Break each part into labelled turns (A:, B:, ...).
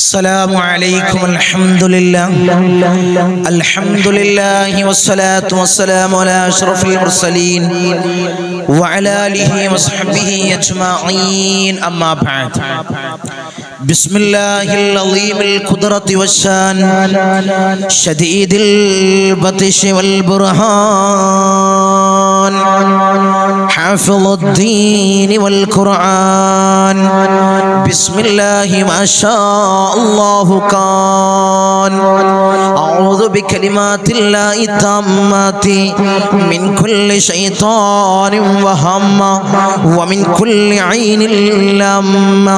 A: السلام عليكم. الحمد لله والصلاة والسلام على أشرف المرسلين وعلى آله وصحبه أجمعين. أما بعد، بسم الله العظيم القدرة والشان شديد البطش والبرهان حافظ الدين والقرآن. بسم الله ما شاء الله كان. أعوذ بكلمات الله التامات من كل شيطان وهمة ومن كل عين لامة.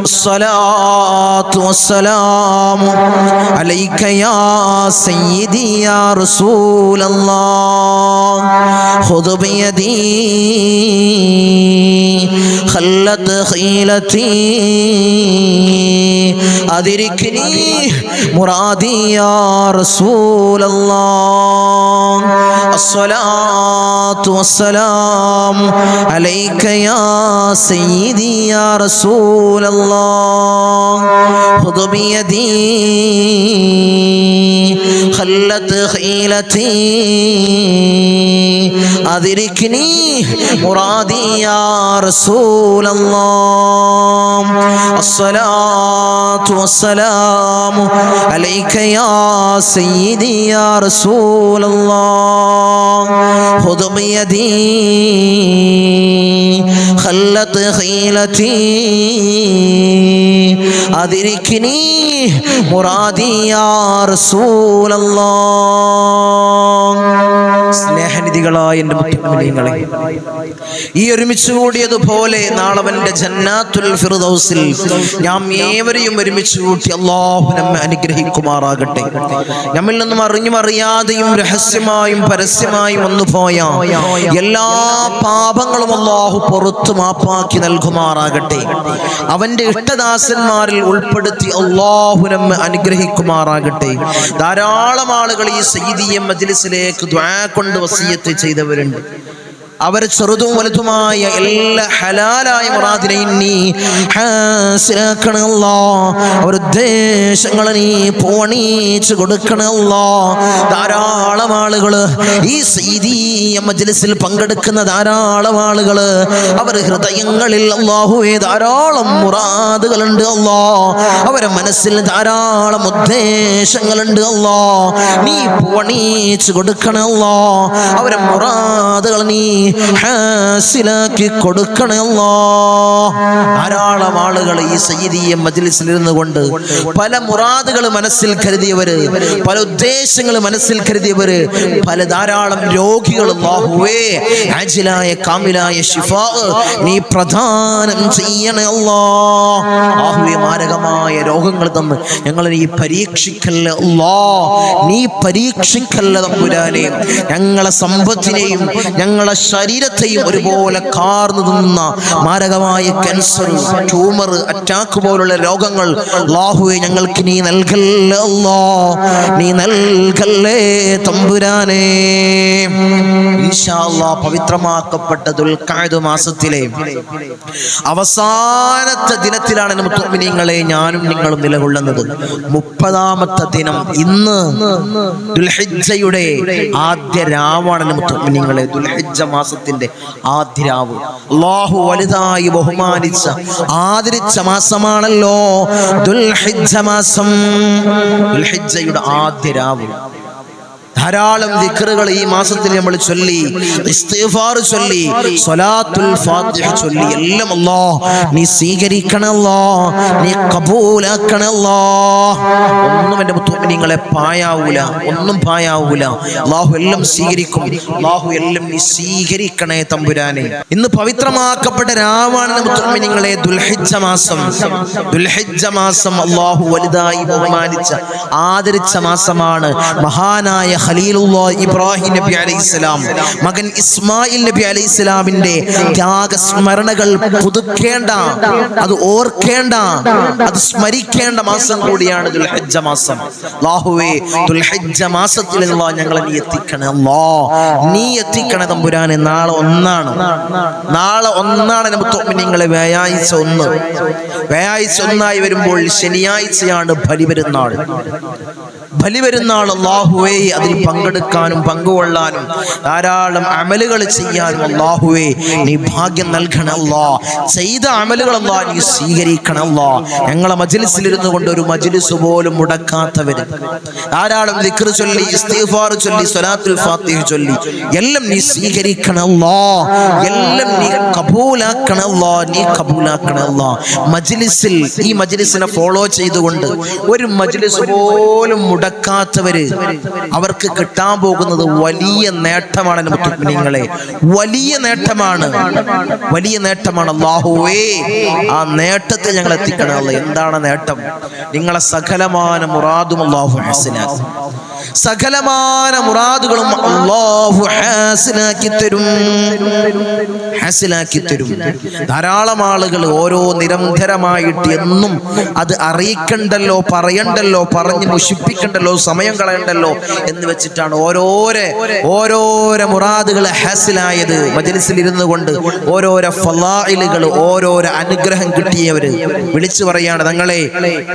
A: الصلاة والسلام عليك يا سيدي يا رسول الله. خذ بيدي خلت خيلتي أدركني مرادي يا رسول الله. الصلاة والسلام عليك يا سيدي يا رسول الله. خذ بيدي خلت خيلتي أدركني مرادي يا رسول الله. الصلاة والسلام عليك يا سيدي يا رسول الله. خذ بيدي خلت خيلتي أدركني مرادي يا رسول الله. സ്നേഹനിധികളായ എൻ്റെ മുഅ്മിനീങ്ങളെ, ഈ ഒരുമിച്ച് കൂടിയതുപോലെ നാളവന്റെ ജന്നാത്തുൽ ഫിർദൗസിൽ നാം ഏവരെയും ഒരുമിച്ച് കൂട്ടി അല്ലാഹു നമ്മെ അനുഗ്രഹിക്കുമാറാകട്ടെ. നമ്മിൽ നിന്നും അറിഞ്ഞും അറിയാതെയും രഹസ്യമായും പരസ്യമായും വന്നുപോയ എല്ലാ പാപങ്ങളും അല്ലാഹു പുറത്തു മാപ്പാക്കി നൽകുമാറാകട്ടെ. അവന്റെ ഇഷ്ടദാസന്മാരിൽ ഉൾപ്പെടുത്തി അല്ലാഹു നമ്മെ അനുഗ്രഹിക്കുമാറാകട്ടെ. ധാരാളം ആളുകൾ ഈ സയ്യിദിയ മജ്ലിസിലേക്ക് ദുആ കൊണ്ട് വസിയത്ത് ചെയ്തവരുണ്ട്. അവർ ചെറുതും വലുതുമായ എല്ലാ ഹലാലായ മുറാദിനെയും നീ ഹാസിലാക്കണമല്ലോ. അവർ ഉദ്ദേശങ്ങളെ നീ പൂവണിച്ചു കൊടുക്കണമല്ലോ. ധാരാളം ആളുകൾ ഈ സയ്യിദിയ മജ്ലിസിൽ പങ്കെടുക്കുന്ന ധാരാളം ആളുകൾ അവർ ഹൃദയങ്ങളിൽ അല്ലാഹുവേ ധാരാളം മുറാദുകളുണ്ട് അല്ലാ. അവരെ മനസ്സിൽ ധാരാളം ഉദ്ദേശങ്ങളുണ്ട് അല്ലാ. നീ പൂവണിച്ചു കൊടുക്കണമല്ലോ. അവരെ മുറാദുകൾ നീ ഹാസിലാക്കി കൊടുക്കണമല്ലോ. ധാരാളം ആളുകൾ ഈ സയ്യിദിയ മജ്ലിസിൽ ഇരുന്നു കൊണ്ട് പല മുറാദുകൾ മനസ്സിൽ കരുതിയവര്, പല ഉദ്ദേശങ്ങൾ മനസ്സിൽ കരുതിയവര്, പല ധാരാളം രോഗികൾ അല്ലാഹുവേ ആജിലായ കാമിലായ ശിഫാ നീ പ്രദാനം ചെയ്യണേ അല്ലാഹ്. അല്ലാഹുവേ മാരകമായ രോഗങ്ങൾ തന്ന് ഞങ്ങളെ നീ പരീക്ഷിക്കല്ല അല്ലാഹ്. നീ പരീക്ഷിക്കല്ല തമ്പുരാനെ. ഞങ്ങളെ സമ്പത്തിനെയും ഞങ്ങളെ ശരീരത്തെയും ഒരുപോലെ കാർന്നു തിന്നുന്ന മാരകമായ ക്യാൻസർ, ട്യൂമർ, അറ്റാക്ക് പോലുള്ള രോഗങ്ങൾ അല്ലാഹുവേ ഞങ്ങൾക്ക് നീ നൽകല്ലേ അല്ലാഹ്. നീ നൽകല്ലേ തമ്പുരാനേ. ഇൻഷാ അല്ലാഹ് പവിത്രമാക്കപ്പെട്ട ദുൽഖഅദ മാസത്തിലെ അവസാനത്തെ ദിനത്തിലാണ് മുഅ്മിനീങ്ങളെ ഞാനും നിങ്ങളും നിലകൊള്ളുന്നത്. 30ാമത്തെ ദിനം ഇന്ന് ദുൽഹിജ്ജയുടെ ആദ്യ രാവാണ് മുഅ്മിനീങ്ങളെ. ദുൽഹിജ്ജ മാസത്തിന്റെ ആദ്യ രാവ് അല്ലാഹു വലുതായി ബഹുമാനിച്ച ആദരിച്ച മാസമാണല്ലോ ദുൽഹിജ്ജ മാസം. ദുൽഹിജ്ജയുടെ ആദ്യ രാവ് ധാരാളം ദിക്റുകൾ ഈ മാസത്തിൽ നമ്മൾ ചൊല്ലി, ഇസ്തിഗ്ഫാർ ചൊല്ലി, സ്വലാത്തുൽ ഫാത്തിഹ ചൊല്ലി. എല്ലാം അല്ലാഹ് നീ സ്വീകരിക്കണമല്ലോ, നീ കബൂലാക്കണമല്ലോ. ഒന്നും എൻ്റെ മുഅ്മിനീങ്ങളെ പായാവൂല, ഒന്നും പായാവൂല. അല്ലാഹു എല്ലാം സ്വീകരിക്കും. അല്ലാഹു എല്ലാം നീ സ്വീകരിക്കണേ തമ്പുരാനെ. ഇന്ന് പവിത്രമാക്കപ്പെട്ട രാവാണ് മുഅ്മിനീങ്ങളെ ദുൽഹിജ്ജ മാസം. ദുൽഹിജ്ജ മാസം അല്ലാഹു വലുതായി ബഹുമാനിച്ച ആദരിച്ച മാസമാണ്. മഹാനായ ഖലീലുല്ലാഹ് ഇബ്രാഹിം നബി അലൈഹിസ്സലാം മകൻ ഇസ്മായിൽ നബി അലൈഹിസ്സലാമിന്റെ ത്യാഗസ്മരണകൾ പുതുക്കേണ്ട, അത് ഓർക്കേണ്ട, അത് സ്മരിക്കേണ്ട മാസം കൂടിയാണ് ദുൽഹിജ്ജ മാസം. അല്ലാഹുവേ, ദുൽഹിജ്ജ മാസത്തിൽ ഞങ്ങളെ നീ എത്തിക്കണേ നീ എത്തിക്കണേ തമ്പുരാനെ. നാളെ ഒന്നാണ് മുഅ്മിനീങ്ങളെ, വ്യാഴാഴ്ച ഒന്നായി വരുമ്പോൾ ശനിയാഴ്ചയാണ് ബലിപെരുന്നാൾ. അല്ലാഹുവേ, അതിൽ പങ്കെടുക്കാനും പങ്കുകൊള്ളാനും ധാരാളം അമലുകൾ ചെയ്യാനും അല്ലാഹുവേ നീ ഭാഗ്യം നൽകണേ അല്ലാഹ്. ചെയ്ത അമലുകൾ അല്ലാഹ് നീ സ്വീകരിക്കണേ അല്ലാഹ്. ഞങ്ങളെ മജ്ലിസിൽ ഇരുന്നു കൊണ്ട് ഒരു മജ്ലിസ് പോലും മുടക്കാത്തവര്, ധാരാളം ദിക്ർ ചൊല്ലി, ഇസ്തിഗ്ഫാർ ചൊല്ലി, സ്വലാത്തുൽ ഫാത്തിഹ ചൊല്ലി, എല്ലാം നീ സ്വീകരിക്കണേ അല്ലാഹ്. എല്ലാം നീ കബൂലാക്കണേ അല്ലാഹ്. മജ്ലിസിൽ ഈ മജ്ലിസിനെ ഫോളോ ചെയ്തുകൊണ്ട് ഒരു മജ്ലിസ് പോലും മുടക്കാത്തവര്, അവർക്ക് കിട്ടാൻ പോകുന്നത് വലിയ നേട്ടമാണ് മുഅ്മിനീങ്ങളെ, വലിയ നേട്ടമാണ്. അല്ലാഹുവേ, ആ നേട്ടത്തിൽ ഞങ്ങൾ എത്തിക്കണം അല്ലാഹ്. എന്താണ് നേട്ടം? നിങ്ങളെ സകലമാന മുറാദും അല്ലാഹു ഹാസിലാക്കും. സകലമാന മുറാദുകളും അല്ലാഹു ഹാസിലാക്കി തരും. ധാരാളം ആളുകൾ ഓരോ നിരന്തരമായിട്ട് എന്നും അത് അറിയിക്കണ്ടല്ലോ, പറയണ്ടല്ലോ, പറഞ്ഞ് മുഷിപ്പിക്കണ്ടല്ലോ, സമയം കളയണ്ടല്ലോ എന്ന് വെച്ചിട്ടാണ് ഓരോരോ മുറാദുകൾ ഹാസിലായത്. മജ്ലിസിൽ ഇരുന്നു കൊണ്ട് ഓരോരോ ഫളായിലുകൾ, ഓരോരോ അനുഗ്രഹം കിട്ടിയവര് വിളിച്ചു പറയാണ്, തങ്ങളെ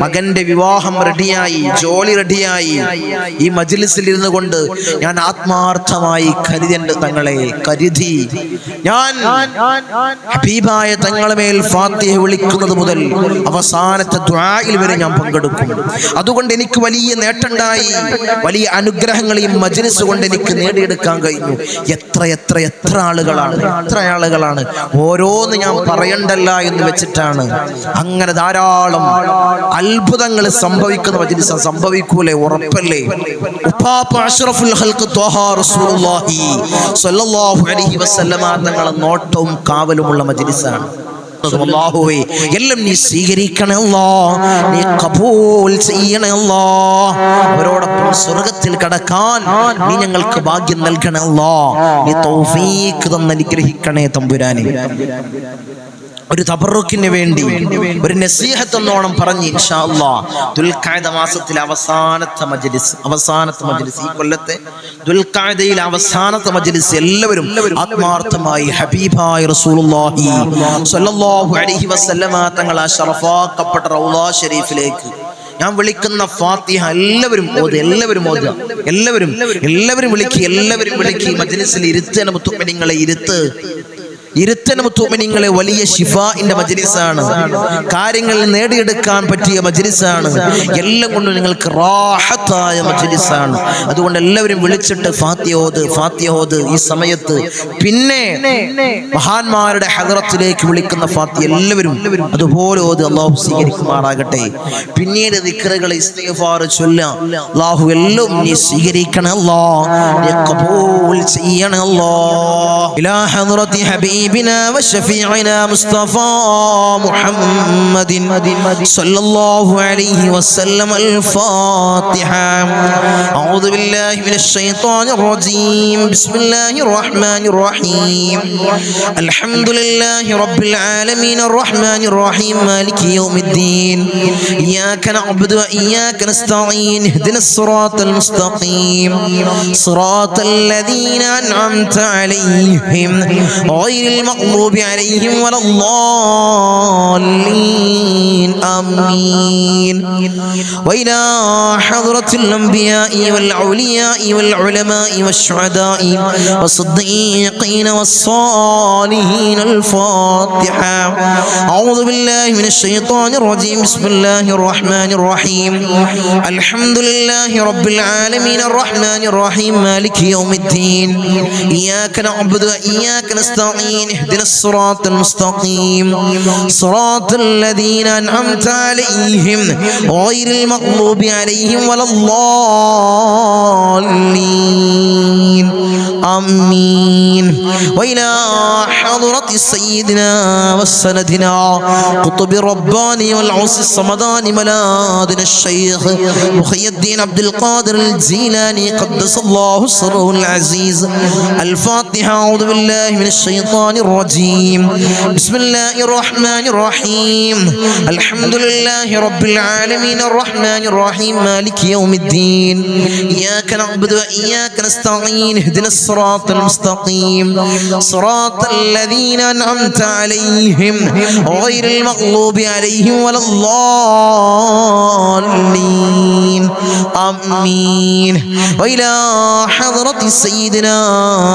A: മകന്റെ വിവാഹം റെഡിയായി, ജോലി റെഡിയായി, ഈ മജ്ലിസിൽ ഇരുന്നു കൊണ്ട് ഞാൻ ആത്മാർത്ഥമായി കരുതി ഞാൻ ഹബീബായ തങ്ങളുടെ മേൽ ഫാത്തിഹ വിളിക്കുന്നത് മുതൽ അവസാനത്തെ ദുആയിൽ വരെ ഞാൻ പങ്കെടുക്കും. അതുകൊണ്ട് എനിക്ക് വലിയ നേട്ടമുണ്ടായി, വലിയ അനുഗ്രഹങ്ങൾ ഈ മജ്ലിസ് കൊണ്ട് എനിക്ക് നേടിയെടുക്കാൻ കഴിഞ്ഞു. എത്ര ആളുകളാണ് ഓരോന്ന് ഞാൻ പറയണ്ടല്ല എന്ന് വെച്ചിട്ടാണ്. അങ്ങനെ ധാരാളം അത്ഭുതങ്ങൾ സംഭവിക്കുന്ന മജ്ലിസ്. സംഭവിക്കൂലേ? ഉറപ്പല്ലേ? ഉപ്പാപ്പ അഷ്റഫുൽ ഖൽഖ് ത്വഹ റസൂലുള്ളാഹി സ്വല്ലല്ലാഹു അലൈഹി വസല്ലമ തങ്ങളുടെ നോട്ടവും കാവലുമുള്ള മജ്ലിസാണ്. അല്ലാഹുവേ, എല്ലാം നീ സ്വീകരിക്കണേ അല്ലാഹ്, നീ ഖബൂൽ ചെയ്യണേ അല്ലാഹ്. അവരോടൊപ്പം സ്വർഗ്ഗത്തിൽ കടക്കാൻ നീ ഞങ്ങൾക്ക് ഭാഗ്യം നൽകണേ അല്ലാഹ്. നീ തൗഫീഖ് തന്ന് അനുഗ്രഹിക്കണേ തമ്പുരാനെ. ഒരു തബറുക്കിന് വേണ്ടി ഒരു നസീഹത്ത് എന്നോണം പറഞ്ഞ് ഇൻഷാ അല്ലാഹ് ദുൽഖഅദ മാസത്തിലെ അവസാനത്തെ മജ്ലിസ്, ഈ കൊല്ലത്തെ ദുൽഖഅദയിലെ അവസാനത്തെ മജ്ലിസ് എല്ലാവരും ആത്മാർത്ഥമായി ഹബീബായ റസൂലുള്ളാഹി സ്വല്ലല്ലാഹു അലൈഹി വസല്ലമ തങ്ങളെ ശറഫാക്കപ്പെട്ട റൗള ഷരീഫിലേക്ക് ഞാൻ വിളിക്കുന്ന ഫാത്തിഹ എല്ലാവരും വിളിക്ക്. മജ്ലിസിൽ ഇരുത്തന മുഅ്മിനീങ്ങളെ മുഅ്മിനീങ്ങളെ. വലിയ ശിഫാഇന്റെ മജ്ലിസാണ്, കാര്യങ്ങൾ നേടിയെടുക്കാൻ പറ്റിയ മജ്ലിസാണ്, എല്ലാം കൊണ്ടും നിങ്ങൾക്ക് റാഹത്തായ മജ്ലിസാണ്. അതുകൊണ്ട് എല്ലാവരും വിളിച്ചിട്ട് ഫാത്തിഹ ഓത് ഈ സമയത്ത്. പിന്നെ മഹാന്മാരുടെ ഹദറത്തിലേക്ക് വിളിക്കുന്ന ഫാത്തിഹ എല്ലാവരും അതുപോലെ ഓത്. അല്ലാഹു സ്വീകരിക്കുമാറാകട്ടെ. പിന്നീട് ദിക്റുകൾ, ഇസ്തിഗ്ഫാർ ചൊല്ലാം. അല്ലാഹു എല്ലാം നീ സ്വീകരിക്കണം അല്ലാഹ്, നീ ഖബൂൽ ചെയ്യണം അല്ലാഹ്. ഇലാ ഹദ്റത്തി حبيبنا وشفيعنا مصطفى محمد صلى الله عليه وسلم. الفاتحة. أعوذ بالله من الشيطان الرجيم. بسم الله الرحمن الرحيم. الحمد لله رب العالمين الرحمن الرحيم مالك يوم الدين. إياك نعبد وإياك نستعين. اهدنا الصراط المستقيم صراط الذين أنعمت عليهم غير المغضوب عليهم ولا الضالين. آمين. وإلى حضرة الأنبياء والأولياء والعلماء والشهداء والصديقين والصالحين. الفاتحة. أعوذ بالله من الشيطان الرجيم. بسم الله الرحمن الرحيم. الحمد لله رب العالمين الرحمن الرحيم مالك يوم الدين. إياك نعبد وإياك نستعين. اهدنا الصراط المستقيم صراط الذين أنعمت عليهم غير المغضوب عليهم ولا الضالين. آمين وإلى حضرة سيدنا وسندنا قطب الرباني والعوس الصمداني ملاذنا الشيخ محي الدين عبد القادر الجيلاني قدس الله سره العزيز. الفاتحة. أعوذ بالله من الشيطان الرجيم. بسم الله الرحمن الرحيم. الحمد لله رب العالمين الرحمن الرحيم مالك يوم الدين. إياك نعبد وإياك نستعين. اهدنا الصراط المستقيم صراط الذين أنعمت عليهم غير المغضوب عليهم ولا الضالين. آمين. وإلى حضرة سيدنا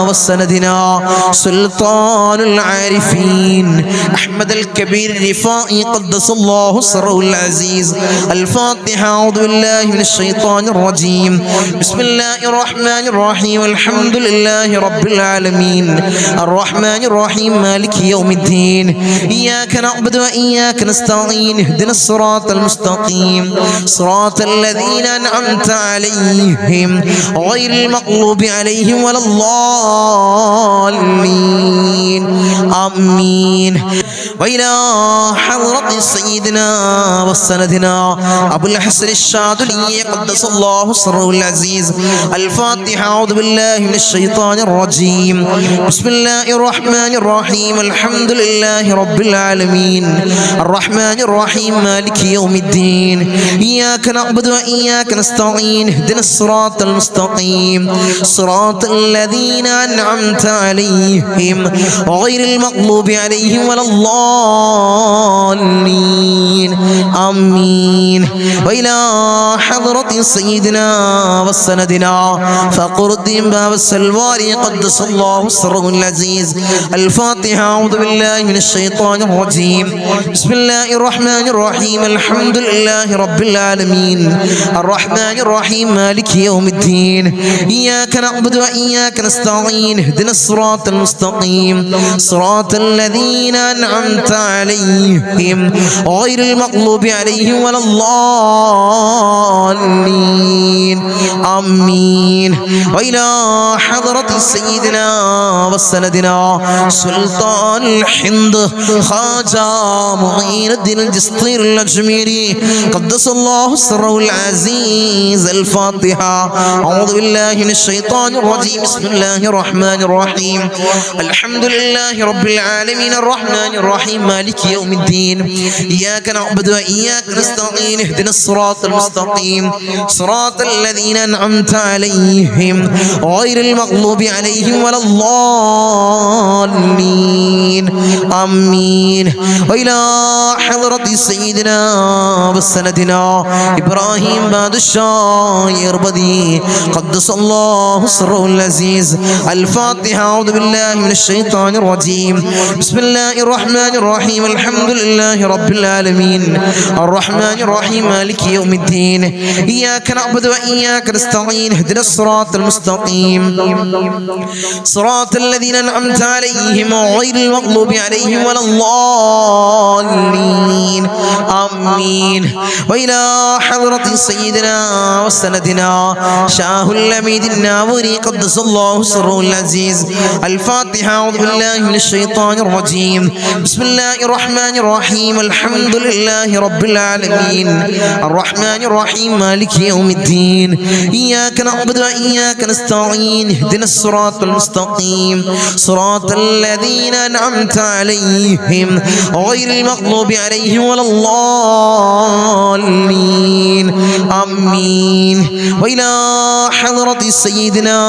A: وسندنا سلطان العارفين أحمد الكبير الرفاعي قدس الله سره العزيز. الفاتحة. أعوذ بالله من الشيطان الرجيم. بسم الله الرحمن الرحيم. الحمد لله رب العالمين الرحمن الرحيم مالك يوم الدين. إياك نعبد وإياك نستعين. اهدنا الصراط المستقيم صراط الذين أنعمت عليهم غير المغضوب عليهم ولا الضالين. آمين. وإلى حضرة سيدنا وسندنا أبو الحسن الشاذلي قدس الله سره العزيز. الفاتحة. أعوذ بالله من الشيطان الرجيم. بسم الله الرحمن الرحيم. الحمد لله رب العالمين الرحمن الرحيم مالك يوم الدين. إياك نعبد وإياك نستعين. اهدنا الصراط المستقيم صراط الذين أنعمت عليهم غير المغضوب عليهم ولا الضالين. آمين. وإلى حضرة سيدنا وسندنا فقر الدين باب السلواري قدس الله سره العزيز. الفاتحة. أعوذ بالله من الشيطان الرجيم. بسم الله الرحمن الرحيم. الحمد لله رب العالمين الرحمن الرحيم مالك يوم الدين. إياك نعبد وإياك نستعين. اهدنا الصراط المستقيم صراط الذين أنعمت عليهم غير المغضوب عليهم ولا الضالين. آمين. وإلى حضرة سيدنا وسندنا سلطان الهند خواجة معين الدين الجسطير الأجميري قدس الله سره العزيز. الفاتحة. أعوذ بالله من الشيطان الرجيم. بسم الله الرحمن الرحيم. الحمد لله رب العالمين الرحمن الرحيم مالك يوم الدين. إياك نعبد وإياك نستعين. اهدنا الصراط المستقيم صراط الذين أنعمت عليهم غير المغضوب عليهم ولا الضالين. آمين. وإلى حضرة سيدنا وسندنا إبراهيم بادشاه يربدي قدس الله سره العزيز. الفاتحة. أعوذ بالله من الشيطان الرجيم. بسم الله الرحمن الرحيم. الحمد لله رب العالمين الرحمن الرحيم مالك يوم الدين. إياك نعبد وإياك نستعين. اهدنا الصراط المستقيم صراط الذين أنعمت عليهم غير المغضوب عليهم ولا الضالين. آمين. وإلى حضرة سيدنا وسندنا شاه الأميد الناوري قدس الله سره العزيز. الفاتحة. أعوذ بالله من الشيطان الرجيم. بسم الله الرحمن الرحيم. الحمد لله رب العالمين الرحمن الرحيم مالك يوم الدين. إياك نعبد وإياك نستعين. اهدنا الصراط المستقيم صراط الذين أنعمت عليهم غير المغضوب عليهم ولا الضالين. آمين. وإلى حضرة سيدنا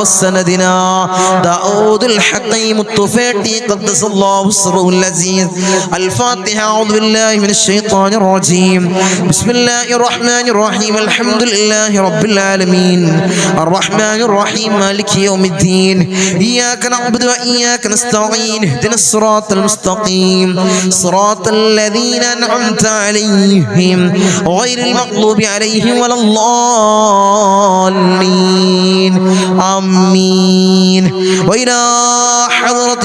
A: وسندنا داود الحكيم الطفيلي قدس الله سره العزيز. الفاتحة. أعوذ بالله من الشيطان الرجيم. بسم الله الرحمن الرحيم. الحمد لله رب العالمين الرحمن الرحيم مالك يوم الدين. إياك نعبد وإياك نستعين. اهدنا الصراط المستقيم صراط الذين أنعمت عليهم غير المغضوب عليهم ولا الضالين. آمين. وإلى حضرة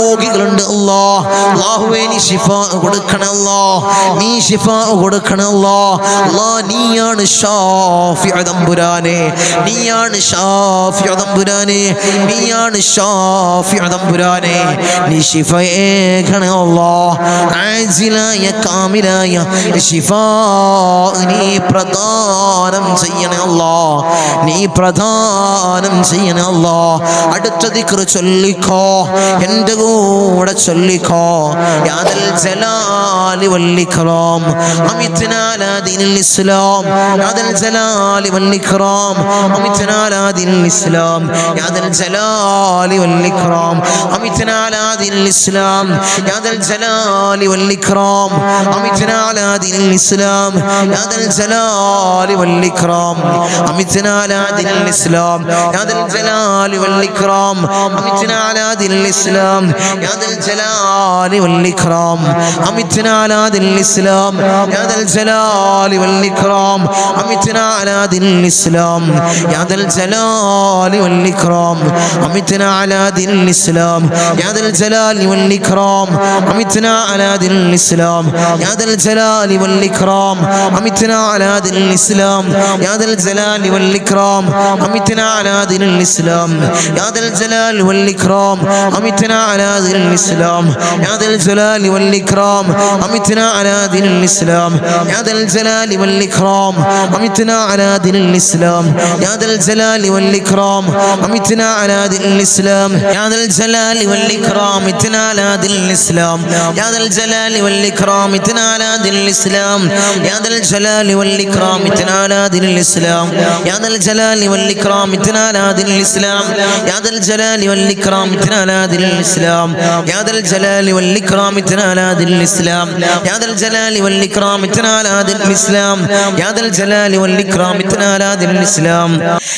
A: രോഗികളുണ്ട് അല്ലാഹ്. അല്ലാഹുവേ നീ ശിഫ കൊടുക്കണേ അല്ലാഹ്, നീ ശിഫ കൊടുക്കണേ അല്ലാഹ്. അല്ലാഹ് നീയാണ് ശാഫിഉ തമ്പുരാനെ, നീയാണ് ശാഫിഉ തമ്പുരാനെ, നീയാണ് ശാഫിഉ തമ്പുരാനെ. നീ ശിഫയേകണേ അല്ലാഹ്. ആജിലായ കാമിലായ ശിഫാ നീ പ്രദാനം ചെയ്യണേ അല്ലാഹ്, നീ പ്രദാനം ചെയ്യണേ അല്ലാഹ്. അടുത്ത ദിക്ർ ചൊല്ലിക്കോ, എൻ്റെ കൂടെ ചൊല്ലിക്കോ. യാ ദൽ ജലാലി വൽ ഇക്റാം അമിത്നാ അലാ ദീനിൽ ഇസ്ലാം, യാ ദൽ ജലാലി വൽ ഇക്റാം അമിത്നാ അലാ ദീനിൽ ഇസ്ലാം, യാ ദൽ ജലാലി വൽ ഇക്റാം അമിത്നാ അലാ ദീനിൽ ഇസ്ലാം, യാ ദൽ ജലാലി വൽ ഇക്റാം അമിത്നാ അലാ ദീനിൽ ഇസ്ലാം, യാ ദൽ ജലാലി വൽ ഇക്റാം അമിത്നാ അലാ ദീനിൽ ഇസ്ലാം, യാ ദൽ ജലാലി വൽ ഇക്റാം അമിത്നാ അലാ ദീനിൽ ഇസ്ലാം, യാ ദൽ ജലാലി വൽ ഇക്റാം അമിത്നാ അലാ ദീനിൽ ഇസ്ലാം, യാ ദൽ ജലാലി വൽ ഇക്റാം അമിത്നാ അലാ ദീനിൽ ഇസ്ലാം, യാ ദൽ ജലാലി വൽ ഇക്റാം അമിത്നാ അലാ ദീനിൽ ഇസ്ലാം, യാ ദൽ ജലാലി വൽ ഇക്റാം അമിത്നാ അലാ ദീനിൽ ഇസ്ലാം, യാ ദൽ ജലാലി വൽ ഇക്റാം അമിത്നാ അലാ ദീനിൽ ഇസ്ലാം, യാ ദൽ ജലാലി വൽ ഇക്റാം അമിത്നാ അലാ ദീനിൽ ഇസ്ലാം, യാ ദൽ ജലാലി വൽ ഇക്റാം അമിത്നാ അലാ ദീനിൽ ഇസ്ലാം, യാ ദൽ ജലാലി വൽ ഇക്റാം അമിത്നാ അലാ ദീനിൽ ഇസ്ലാം, യാ ദൽ ജലാലി വൽ ഇക്റാം അമിത്നാ അലാ ദീനിൽ ഇസ്ലാം, യാ ദൽ ജലാലി വൽ ഇക്റാം അമിത്നാ അലാ ദീനിൽ ഇസ്ലാം, യാ ദൽ ജലാലി വൽ ഇക്റാം അമിത്നാ അലാ ദീനിൽ ഇസ്ലാം, യാ ദൽ ജലാലി വൽ ഇക്റാം അമിത്നാ അലാ ദീനിൽ ഇസ്ലാം, യാ ദൽ ജലാലി വൽ ഇക്റാം അമിത്നാ അലാ ദീനിൽ ഇസ്ലാം, യാ ദൽ ജലാലി വൽ ഇക്റാം അമിത്നാ അലാ ദീനിൽ ഇസ്ലാം, യാ ദൽ ജലാലി വൽ ഇക്റാം അമിത്നാ അലാ ദീനിൽ ഇസ്ലാം, യാ ദൽ ജലാലി വൽ ഇക്റാം അമിത്നാ അലാ ദീനിൽ ഇസ്ലാം, യാ ദൽ ജലാലി വൽ ഇക്റാം അമിത്നാ അലാ ദീനിൽ ഇസ്ലാം, യാ ദൽ ജലാലി വൽ ഇക്റാം അമിത്നാ അലാ ദീനിൽ ഇസ്ലാം,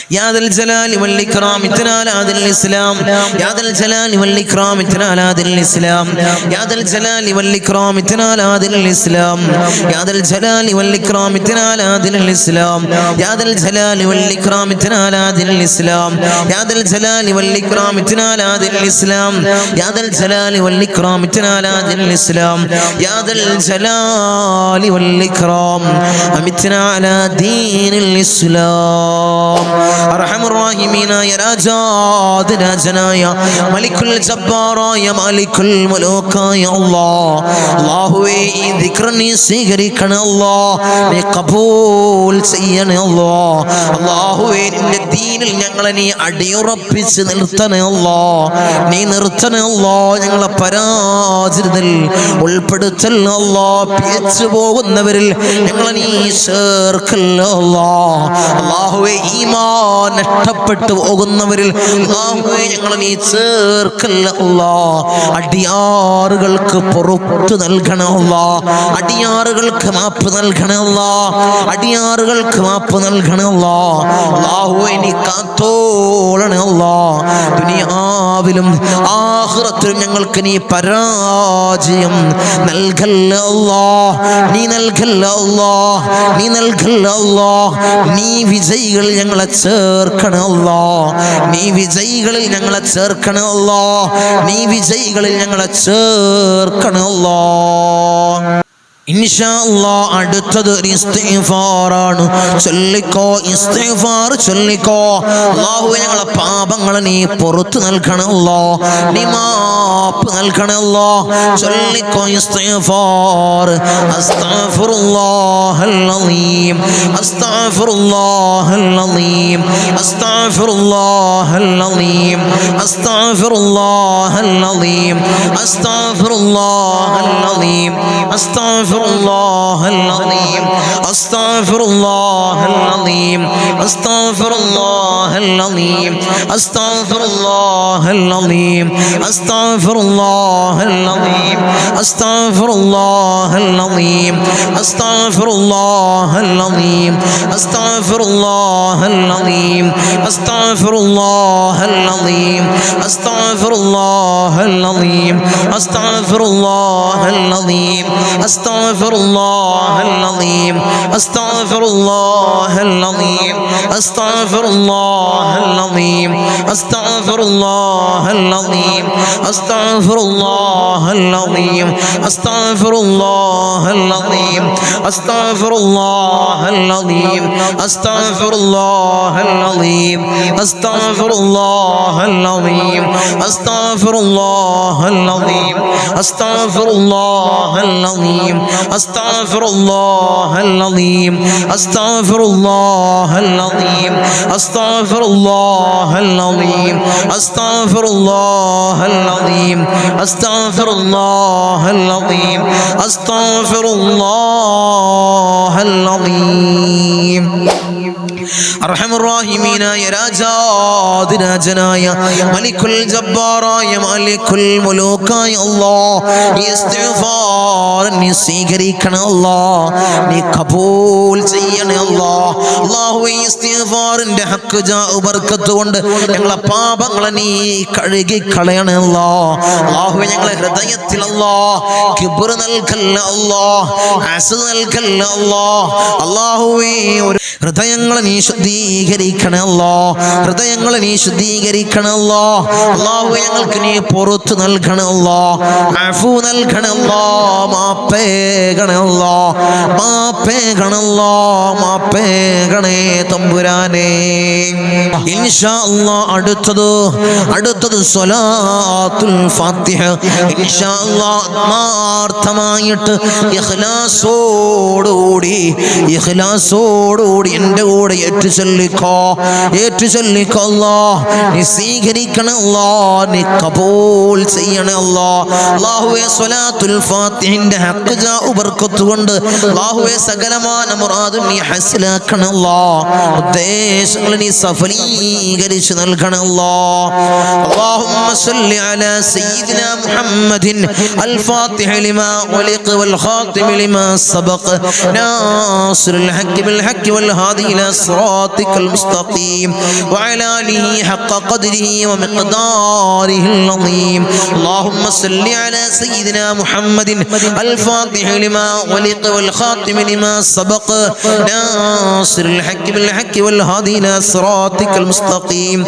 A: യാ ദൽ ജലാലി വൽ ഇക്റാം അമിത്നാ അലാ ദീനിൽ ഇസ്ലാം, യാ ദൽ ജലാലി വൽ ഇക്റാം അമിത്നാ അലാ ദീനിൽ ഇസ്ലാം, യാ ദൽ ജലാലി വൽ ഇക്റാം അമിത്നാ അലാ ദീനിൽ ഇസ്ലാം, യാ ദൽ ജലാലി വൽ ഇക്റാം അമിത്നാ അലാ ദീനിൽ ഇസ്ലാം, യാ ദൽ ജലാലി വൽ ഇക്റാം അമിത്നാ അലാ ദീനിൽ ഇസ്ലാം, യാ ദൽ ജലാലി വൽ ഇക്റാം അമിത്നാ അലാ ദീനിൽ ഇസ്ലാം, യാ ദൽ ജലാലി വൽ ഇക്റാം അമിത്നാ അലാ ദീനിൽ ഇസ്ലാം, യാ ദൽ ജലാലി വൽ ഇക്റാം അമിത്നാ അലാ ദീനിൽ ഇസ്ലാം. അർഹമർ റഹീമീനായ രാജാതിരാജനായ മലിക്കുൽ ജബ്ബാറായ മാലിക്കുൽ മുലൂക്കായ അല്ലാഹ്, അല്ലാഹുവേ ഈ ദിക്ർ നീ സ്വീകരിക്കണേ അല്ലാഹ്, നീ ഖബൂൽ ചെയ്യണേ അല്ലാഹ്. അല്ലാഹുവേ നിന്റെ ദീനിൽ ഞങ്ങളെ നീ അടിയുറപ്പിച്ച് നിർത്തണേ അല്ലാഹ്, നീ നിർത്തണേ അല്ലാഹ്. ഞങ്ങളെ പരാജിതരിൽ ഉൾപ്പെടുത്തല്ല അല്ലാഹ്, പിഴച്ചു പോകുന്നവരിൽ ഞങ്ങളെ നീ ചേർക്കല്ല അല്ലാഹ്. അല്ലാഹുവേ ഈമാൻ നഷ്ടപ്പെട്ടു പോകുന്നവരിൽ അല്ലാഹുവേ ഞങ്ങളെ നീ ചേർക്കല്ല അല്ലാഹ്. അടിയാറുകൾക്ക് പുറത്തു നൽകണേ അല്ലാഹ്, അടിയാറുകൾക്ക് മാപ്പ് നൽകണേ അല്ലാഹ്, അടിയാറുകൾക്ക് മാപ്പ് നൽകണേ അല്ലാഹ്. അല്ലാഹുവേ നീ കാത്തോളണേ അല്ലാഹ്. ദുനിയാവിലും ആഖിറത്തിലും ഞങ്ങൾക്ക് നീ പരാജയം നൽകല്ല അല്ലാഹ്, നീ നൽകല്ല അല്ലാഹ്, നീ നൽകല്ല അല്ലാഹ്. നീ വിജയികളിൽ ഞങ്ങളെ ചേർക്കണേ അല്ലാഹ്, നീ വിജയികളിൽ ഞങ്ങളെ ചേർക്കണേ അല്ലാഹ്, നീ വിജയികളിൽ ഞങ്ങളെ ചേർക്കണേ അല്ലാഹ്. ഇൻഷാ അല്ലാഹ് അടുത്തത് ഒരു ഇസ്തിഗ്ഫാറാണ്. ചൊല്ലിക്കോ, ഇസ്തിഗ്ഫാർ ചൊല്ലിക്കോ. അല്ലാഹുവേ ഞങ്ങളെ പാപങ്ങളെ നീ പുറത്തു നൽകണേ അല്ലാഹ്, നീ മാപ്പ് നൽകണേ അല്ലാഹ്. ചൊല്ലിക്കോ ഇസ്തിഗ്ഫാർ. അസ്തഗ്ഫിറുല്ലാഹൽ അലീം, അസ്തഗ്ഫിറുല്ലാഹൽ അലീം, അസ്തഗ്ഫിറുല്ലാഹൽ അലീം, അസ്തഗ്ഫിറുല്ലാഹൽ അലീം, അസ്തഗ്ഫിറുല്ലാഹൽ അലീം, അസ്തഗ്ഫിറുല്ലാഹൽ العظيم أستغفر الله العظيم أستغفر الله العظيم أستغفر الله العظيم أستغفر الله العظيم أستغفر الله العظيم أستغفر الله العظيم أستغفر الله العظيم أستغفر الله العظيم أستغفر الله العظيم أستغفر الله العظيم أستغفر الله العظيم أستغفر الله العظيم أستغفر الله العظيم അസ്തഗ്ഫിറുല്ലാഹൽ അസീം അസ്തഗ്ഫിറുല്ലാഹൽ അസീം അസ്തഗ്ഫിറുല്ലാഹൽ അസീം അസ്തഗ്ഫിറുല്ലാഹൽ അസീം അസ്തഗ്ഫിറുല്ലാഹൽ അസീം അസ്തഗ്ഫിറുല്ലാഹൽ അസീം അസ്തഗ്ഫിറുല്ലാഹൽ അസീം അസ്തഗ്ഫിറുല്ലാഹൽ അസീം അസ്തഗ്ഫിറുല്ലാഹൽ അസീം അസ്തഗ്ഫിറുല്ലാഹൽ അസീം അസ്തഗ്ഫിറുല്ലാഹൽ അസീം അസ്തഗ്ഫിറുല്ലാഹൽ അസീം അസ്തഗ്ഫിറുല്ലാഹൽ അസീം അസ്തഗ്ഫിറുല്ലാഹൽ അസീം അർഹമുർറഹീമീനായ രാജാധിരാജനായ മലിക്കുൽ ജബ്ബാറായ മലിക്കുൽ മുലൂക്കായ അല്ലാഹ് ഈ ഇസ്തിഗ്ഫാർ നീ സ്വീകരിക്കണേ അല്ലാഹ്, നീ കബൂൽ ചെയ്യണേ അല്ലാഹ്. അല്ലാഹുവേ ഈ ഇസ്തിഗ്ഫാറിന്റെ ഹക്ക് ജാഉ ബർക്കത്ത് കൊണ്ട് ഞങ്ങളെ പാപങ്ങളെ നീ കഴുകി കളയണേ അല്ലാഹ്. അല്ലാഹുവേ ഞങ്ങളെ ഹൃദയത്തിൽ അല്ലാഹ് കിബ്ർ നൽകല്ല അല്ലാഹ്, ഹസദ് നൽകല്ല അല്ലാഹ്. അല്ലാഹുവേ ഹൃദയങ്ങളെ നീ ശുദ്ധീകരിക്കണേ അല്ലാഹ്, ഹൃദയങ്ങളെ നീ ശുദ്ധീകരിക്കണേ അല്ലാഹ്. അല്ലാഹുവേ ഞങ്ങൾക്ക് നീ പുറത്തു നൽകണേ അല്ലാഹ്, അഫു നൽകണേ അല്ലാഹ്, മാപ്പേകണേ അല്ലാഹ്, മാപ്പേകണേ അല്ലാഹ്, മാപ്പേകണേ തമ്പുരാനേ. ഇൻഷാ അല്ലാഹ് അടുത്തത് സ്വലാത്തുൽ ഫാത്തിഹ. ഇൻഷാ അല്ലാഹ് ആത്മാർത്ഥമായിട്ട് ഇഖ്ലാസോടുകൂടി എൻ്റെ കൂടെ ഏറ്റുചൊല്ലിക്കോ അല്ലാഹ്. നീ സ്വീകരിക്കണേ അല്ലാഹ്, നീ കബൂൽ ചെയ്യണേ അല്ലാഹ്. അല്ലാഹുവേ സ്വലാത്തുൽ ഫാത്തിഹിന്റെ ഹഖ് ജാഉ ബർക്കത്ത് കൊണ്ട് അല്ലാഹുവേ സകലമാന മുറാദും നീ ഹസ്സലാക്കണേ അല്ലാഹ്, ഉദ്ദേശങ്ങൾ നീ സഫലീകരിച്ച് നൽകണേ അല്ലാഹ്. അല്ലാഹുമ്മ സ്വല്ലി അലാ സയ്യിദിനാ മുഹമ്മദിൻ അൽ ഫാത്തിഹ ലിമാ ഉലിഖ വൽ ഖാതിമ ലിമാ സബഖ നാസിറുൽ ഹഖ് ബിൽ ഹഖ് വൽ ഹാദി ഇലാ സിറാത്തിക്കൽ മുസ്തഖീം വഅലാ ആലിഹി ഹഖ ഖദ്രിഹി വമിഖ്ദാരിഹിൽ അളീം. അല്ലാഹുമ്മ സ്വല്ലി അലാ സയ്യിദിനാ മുഹമ്മദിൻ അൽ ഫാത്തിഹ ലിമാ ഉലിഖ വൽ ഖാതിമ ലിമാ സബഖ നാസിറുൽ ഹഖ് ബിൽ ഹഖ് വൽ ഹാദി ഇലാ സിറാത്തിക്കൽ മുസ്തഖീം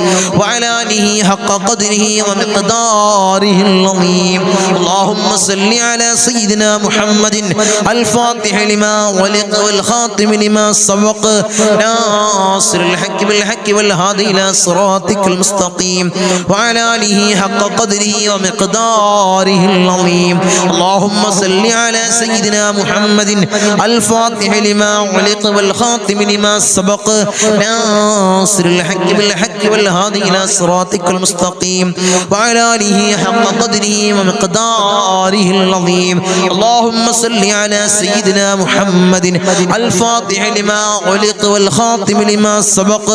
A: വഅലാ ആലിഹി ഹഖ ഖദ്രിഹി വമിഖ്ദാരിഹിൽ അളീം. അല്ലാഹുമ്മ സ്വല്ലി അലാ സയ്യിദിനാ മുഹമ്മദിൻ അൽ ഫാത്തിഹ ലിമാ ഉലിഖ വൽ ഖാതിമ ലിമാ സബഖ നാസിറുൽ ഹഖ് ബിൽ ഹഖ് വൽ ഹാദി ഇലാ സിറാത്തിക്കൽ മുസ്തഖീം വഅലാ ആലിഹി ഹഖ ഖദ്രിഹി വമിഖ്ദാരിഹിൽ അളീം. അല്ലാഹുമ്മ സ്വല്ലി അലാ സയ്യിദിനാ മുഹമ്മദിൻ അൽ ഫാത്തിഹ ലിമാ ഉലിഖ വൽ ഖാതിമ ലിമാ സബഖ നാസിറുൽ ഹഖ് ബിൽ ഹഖ് വൽ ഹാദി ഇലാ സിറാത്തിക്കൽ മുസ്തഖീം വഅലാ ആലിഹി ഹഖ ഖദ്രിഹി വമിഖ്ദാരിഹിൽ അളീം. അല്ലാഹുമ്മ സ്വല്ലി അലാ സയ്യിദിനാ മുഹമ്മദിൻ അൽ ഫാത്തിഹ ലിമാ ഉലിഖ വൽ ഖാതിമ ലിമാ സബഖ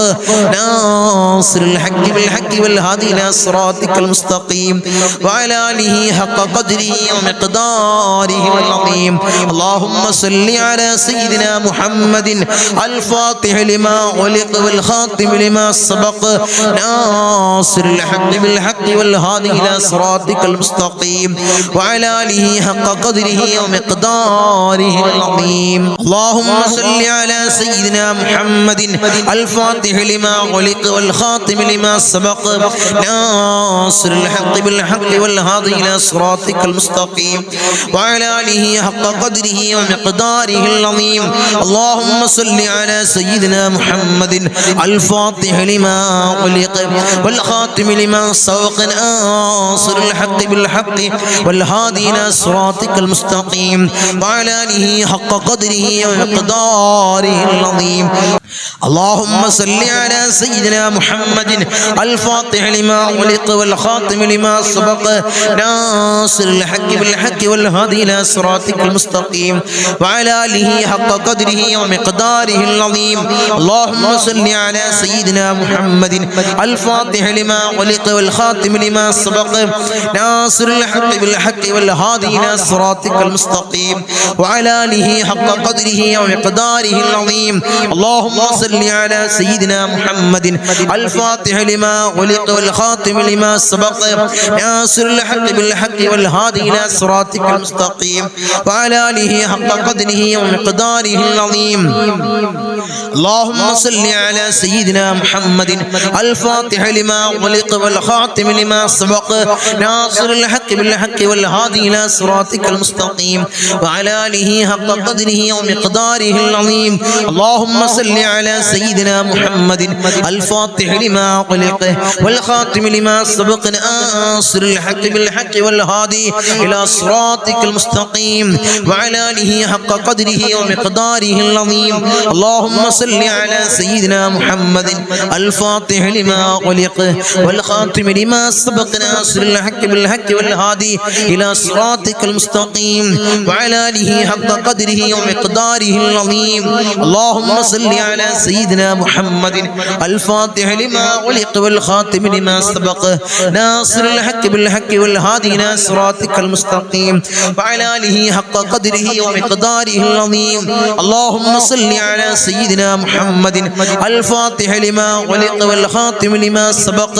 A: നാസിറുൽ ഹഖ് ബിൽ ഹഖ് വൽ ഹാദി ഇലാ സിറാത്തിക്കൽ മുസ്തഖീം വഅലാ ആലിഹി ഹഖ ഖദ്രിഹി വമിഖ്ദാരിഹിൽ അളീം. അല്ലാഹുമ്മ സ്വല്ലി അലാ സയ്യിദിനാ മുഹമ്മദിൻ അൽ ഫാത്തിഹ ലിമാ ഉലിഖ വൽ ഖാതിമ ലിമാ സബഖ നാസിറുൽ ഹഖ് ബിൽ ഹഖ് വൽ ഹാദി ഇലാ സിറാത്തിക്കൽ മുസ്തഖീം വഅലാ ആലിഹി ഹഖ ഖദ്രിഹി വമിഖ്ദാരിഹിൽ അളീം. അല്ലാഹുമ്മ സ്വല്ലി അലാ സയ്യിദിനാ മുഹമ്മദിൻ അൽ ഫാത്തിഹ ലിമാ ഉലിഖ വൽ ഖാതിമ ലിമാ സബഖ നാസിറുൽ ഹഖ് ബിൽ ഹഖ് വൽ ഹാദി ഇലാ സിറാത്തിക്കൽ മുസ്തഖീം വഅലാ ആലിഹി ഹഖ ഖദ്രിഹി വമിഖ്ദാരിഹിൽ അളീം. അല്ലാഹുമ്മ സ്വല്ലി അലാ സയ്യിദിനാ മുഹമ്മദിൻ അൽ ഫാത്തിഹ ലിമാ ഉലിഖ വൽ ഖാതിമ ലിമാ സബഖ നാസിറുൽ ഹഖ് ബിൽ ഹഖ് വൽ ഹാദി ഇലാ സിറാത്തിക്കൽ മുസ്തഖീം വഅലാ ആലിഹി ഹഖ ഖദ്രിഹി വമിഖ്ദാരിഹിൽ അളീം. اللهم صل على سيدنا محمد الفاتح لما أغلق والخاتم لما سبق ناصر الحق بالحق والهادي إلى صراطك المستقيم وعلى آله حق قدره ومقداره العظيم. اللهم صل على سيدنا محمد الفاتح لما أغلق والخاتم لما سبق ناصر الحق بالحق والهادي إلى صراطك المستقيم وعلى آله حق قدره ومقداره العظيم. اللهم صل على سيدنا محمد الفاتح لما غلق والخاتم لما سبق ناصر الحق بالحق والهادي إلى صراطك المستقيم وعلى آله حق قدره ومقداره العظيم. اللهم صل على سيدنا محمد الفاتح لما غلق والخاتم لما سبق ناصر الحق بالحق والهادي إلى صراطك المستقيم وعلى آله حق قدره ومقداره العظيم. اللهم صل على سيدنا محمد الفاتح لما غلق والخاتم لما سبق ناصر الحق بالحق والهادي إلى صراطك المستقيم وعلى آله حق قدره ومقداره العظيم. اللهم صل على سيدنا محمد الفاتح لما غلق والخاتم لما سبق ناصر الحق بالحق والهادي إلى صراطك المستقيم وعلى آله حق قدره ومقداره العظيم. اللهم صل على سيدنا محمد الفاتح لما غلق والخاتم لما سبق ناصر الحق بالحق والهادي إلى صراطك المستقيم وعلى آله حق قدره ومقداره العظيم. اللهم صل على سيدنا محمد الفاتح لما غلق والخاتم لما سبق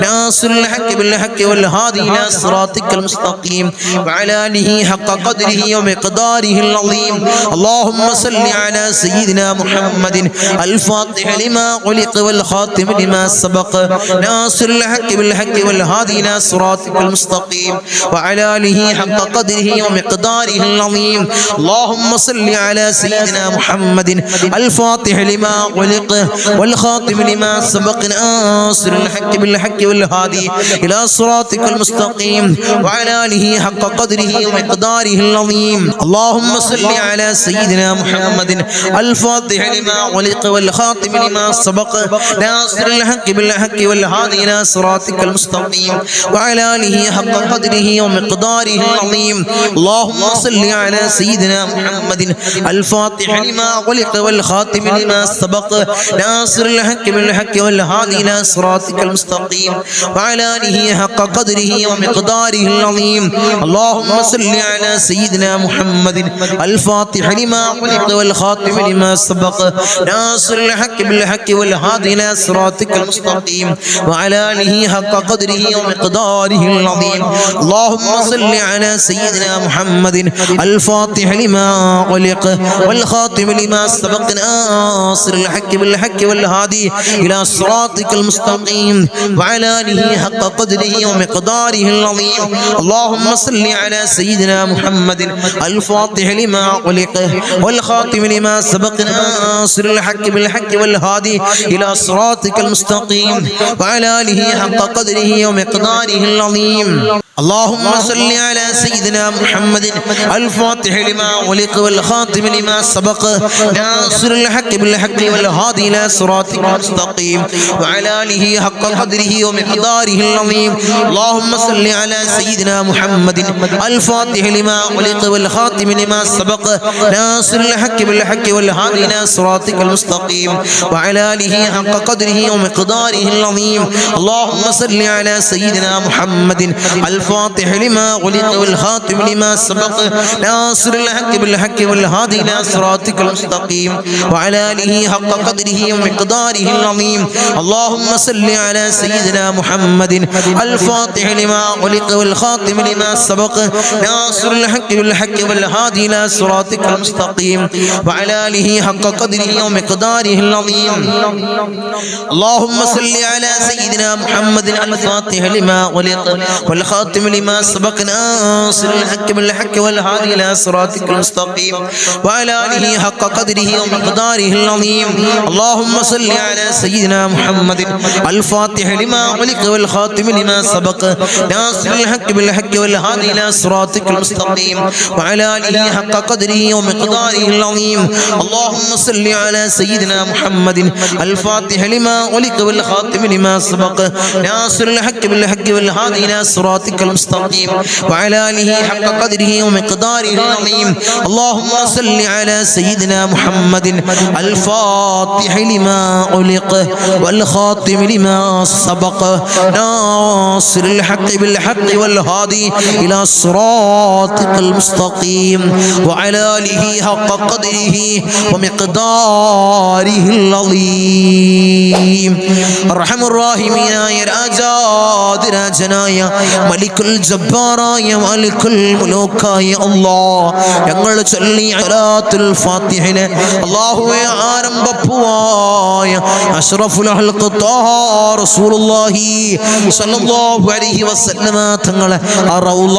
A: ناصر الحق بالحق والهادي إلى صراطك المستقيم وعلى آله حق قدره ومقداره العظيم. اللهم صل على سيدنا محمد الفاتح لما غلق والخاتم لما سبق ناصر الحق بالحق والهادي إلى صراطك المستقيم وعلى آله حق قدره ومقداره العظيم. اللهم صل على سيدنا محمد الفاتح لما غلق والخاتم لما سبق ناصر الحق بالحق والهادي إلى صراطك المستقيم وعلى آله حق قدره ومقداره العظيم. اللهم صل على سيدنا محمد الفاتح لما غلق والخاتم لما سبق ناصر الحق بالحق والهادي إلى صراطك المستقيم وعلى آله حق قدره ومقداره العظيم. اللهم صل على سيدنا محمد الفاتح لما غلق والخاتم لما سبق ناصر الحق بالحق والهادي إلى صراطك المستقيم وعلى آله حق قدره ومقداره العظيم. اللهم صل على سيدنا محمد الفاتح لما غلق والخاتم لما سبق ناصر الحق بالحق والهادي إلى صراطك المستقيم وعلى آله حق قدره ومقداره العظيم. اللهم صل على سيدنا محمد الفاتح لما غلق والخاتم لما سبق ناصر الحق بالحق والهادي إلى صراطك المستقيم وعلى آله حق قدره ومقداره العظيم. اللهم صل على سيدنا محمد الفاتح لما غلق والخاتم لما سبق ناصر الحق بالحق والهادي إلى صراطك المستقيم وعلى آله حق قدره ومقداره العظيم. اللهم صل على سيدنا محمد الفاتح لما غلق والخاتم لما سبق ناصر الحق بالحق والهادي إلى صراطك المستقيم وعلى آله حق قدره ومقداره العظيم. اللهم صل على سيدنا محمد الفاتح لما غلق والخاتم لما سبق ناصر الحق بالحق والهادي إلى صراطك المستقيم وعلى آله حق قدره ومقداره العظيم. اللهم صل على سيدنا محمد الفاتح لما غلق والخاتم لما سبق ناصر الحق بالحق والهادي إلى صراطك المستقيم وعلى آله حق قدره ومقداره العظيم. اللهم صل على سيدنا محمد الفاتح لما غلق والخاتم لما سبق ناصر الحق بالحق والهادي إلى صراطك المستقيم وعلى آله حق قدره ومقداره العظيم. اللهم صل على سيدنا محمد الفاتح لما غلق والخاتم لما سبق ناصر الحق بالحق والهادي إلى صراطك المستقيم وعلى آله حق قدره ومقداره العظيم. اللهم صل على سيدنا محمد الفاتح لما غلق والخاتم لما سبق ناصر الحق بالحق والهادي إلى صراطك المستقيم وعلى آله حق قدره ومقداره العظيم. اللهم صل على سيدنا محمد الفاتح لما غلق والخاتم لما سبق ناصر الحق بالحق والهادي إلى صراطك المستقيم وعلى آله حق قدره ومقداره العظيم اللهم صل على سيدنا محمد الفاتح لما أغلق والخاتم لما سبق ناصر الحق بالحق والهادي إلى صراطك المستقيم وعلى آله حق قدره ومقداره العظيم أرحم الراحمين يا രാജാതിരാജനായ മലിക്കുൽ ജബ്ബാറായ മലിക്കുൽ മുലൂക്കായ അല്ലാഹ് ഞങ്ങൾ ചൊല്ലിയ സലാത്തുൽ ഫാത്തിഹയെ അല്ലാഹുവേ ആരംഭപ്പുവായ അഷ്റഫുൽ ഖൽഖ് ത്വാഹ റസൂലുള്ളാഹി സ്വല്ലല്ലാഹു അലൈഹി വസല്ലമ തങ്ങളെ റൗള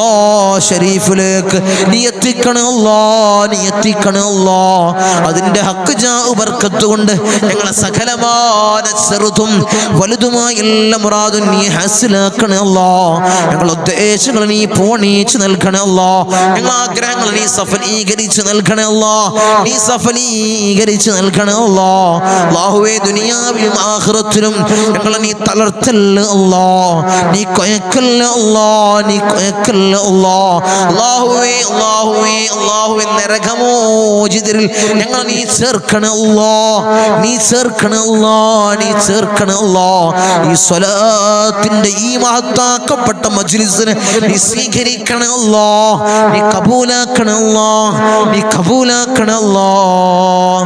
A: ശരീഫിലേക്ക് നീ എത്തിക്കണേ അല്ലാഹ്, നീ എത്തിക്കണേ അല്ലാഹ്. അതിന്റെ ഹക്ക് ജാഉ ബർക്കത്ത് കൊണ്ട് ഞങ്ങളെ സകലമായ ചെറുതും വലുതുമായ എല്ലാ മുറാദും നീ ഹാസിലാക്കണേ അല്ലാഹ്. ഞങ്ങളുടെ ഉദ്ദേശങ്ങൾ നീ പൂർണ്ണീകരിച്ച് നൽകണേ അല്ലാഹ്. ഞങ്ങളുടെ ആഗ്രഹങ്ങൾ നീ സഫലീകരിച്ച് നൽകണേ അല്ലാഹ്, നീ സഫലീകരിച്ച് നൽകണേ അല്ലാഹ്. അല്ലാഹുവേ ദുനിയാവിലും ആഖിറത്തിലും ഞങ്ങളെ നീ തളർത്തല്ല അല്ലാഹ്, നീ കൊയക്കല്ല അല്ലാഹ്, നീ കൊയക്കല്ല അല്ലാഹ്. അല്ലാഹുവേ അല്ലാഹുവേ അല്ലാഹുവേ നരകമോചിതരിൽ ഞങ്ങളെ നീ ചേർക്കണേ അല്ലാഹ്, നീ ചേർക്കണേ അല്ലാഹ്, നീ ചേർക്കണേ അല്ലാഹ്. ഈ സ്വലാത്തിന്റെ ഈ മഹത്താക്കപ്പെട്ട മജ്ലിസിനെ നീ സ്വീകരിക്കണേ അല്ലാഹ്, നീ കബൂലാക്കണേ അല്ലാഹ്, നീ കബൂലാക്കണേ അല്ലാഹ്.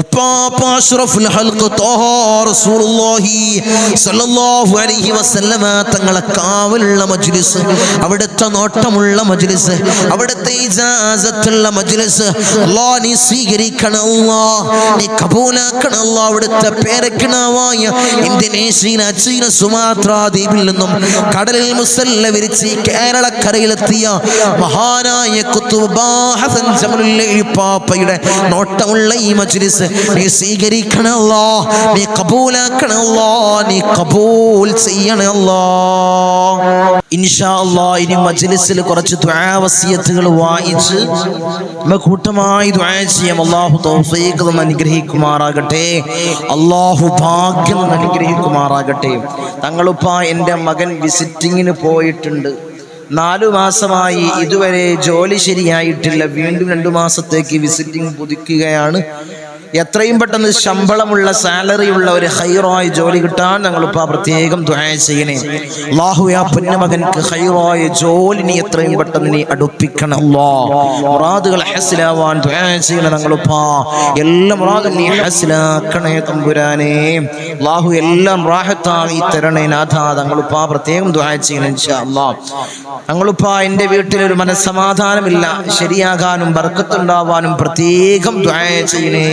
A: ഉപ്പാപ്പ അഷ്റഫുൽ ഖൽഖ് ത്വാഹ റസൂലുള്ളാഹി സ്വല്ലല്ലാഹു അലൈഹി വസല്ലമ തങ്ങളെ കാവലുള്ള മജ്ലിസ്, അവിടുത്തെ നോട്ടമുള്ള മജ്ലിസ്, അവിടുത്തെ ഇജാസത്തുള്ള മജ്ലിസ് അല്ലാഹ് നീ സ്വീകരിക്കണേ അല്ലാഹ്, നീ കബൂലാക്കണേ അല്ലാഹ്. അവിടുത്തെ പേരക്കിണാവായ ഇന്തോനേഷ്യയിലെ ചീന സുമാത്ര ദ്വീപിൽ നിന്നും കടലിൽ മുസല്ല വിരിച്ച് കേരളക്കരയിലെത്തിയ മഹാനായ ഖുത്ബ് ഹസൻ ജമലുൽ പാപ്പയുടെ നോട്ടമുള്ള ഈ മജ്ലിസ് നീ സ്വീകരിക്കണേ അല്ലാഹ്, നീ കബൂലാക്കണേ അല്ലാഹ്, നീ കബൂൽ ചെയ്യണേ അല്ലാഹ്. ഇൻഷാ അല്ലാഹ് ഇനി മജ്ലിസിൽ കുറച്ച് ദുആ വസിയത്തുകൾ വായിച്ച് നമുക്ക് കൂട്ടമായി ദുആ ചെയ്യാം. അല്ലാഹു തൗഫീഖ് തന്ന് അനുഗ്രഹിക്കുമാറാകട്ടെ, അല്ലാഹു ഭാഗ്യം അനുഗ്രഹിക്കുമാറാകട്ടെ. തങ്ങളുപ്പ എൻ്റെ മകൻ വിസിറ്റിങ്ങിന് പോയിട്ടുണ്ട്. 4 മാസമായി ഇതുവരെ ജോലി ശരിയായിട്ടില്ല. വീണ്ടും 2 മാസത്തേക്ക് വിസിറ്റിംഗ് പുതുക്കുകയാണ്. എത്രയും പെട്ടെന്ന് ശമ്പളമുള്ള സാലറിയുള്ള ഒരു ഹൈറായ ജോലി കിട്ടാൻ ഞങ്ങളിപ്പോൾ പ്രത്യേകം ദുആ ചെയ്യണേ. അല്ലാഹുവേ ആ പൊന്നുമകൻക്ക് ഹൈറായ ജോലി നീ എത്രയും പെട്ടെന്ന് നീ അടുപ്പിക്കണം അല്ലാഹ്. മുറാദുകൾ ഹസ്ലാവാൻ ദുആ ചെയ്യണം. ഞങ്ങളിപ്പോൾ എല്ലാ മുറാദും നീ ഹസ്ലാക്കണേ തമ്പുരാനേ. അല്ലാഹു എല്ലാം റാഹത്തായി തരണേ നാഥ. ഞങ്ങളിപ്പോൾ പ്രത്യേകം ദുആ ചെയ്യണം ഇൻഷാ അല്ലാഹ്. ഞങ്ങളിപ്പോൾ എൻ്റെ വീട്ടിലൊരു മനസ്സമാധാനമില്ല, ശരിയാകാനും ബർക്കത്തുണ്ടാവാനും പ്രത്യേകം ദുആ ചെയ്യണേ.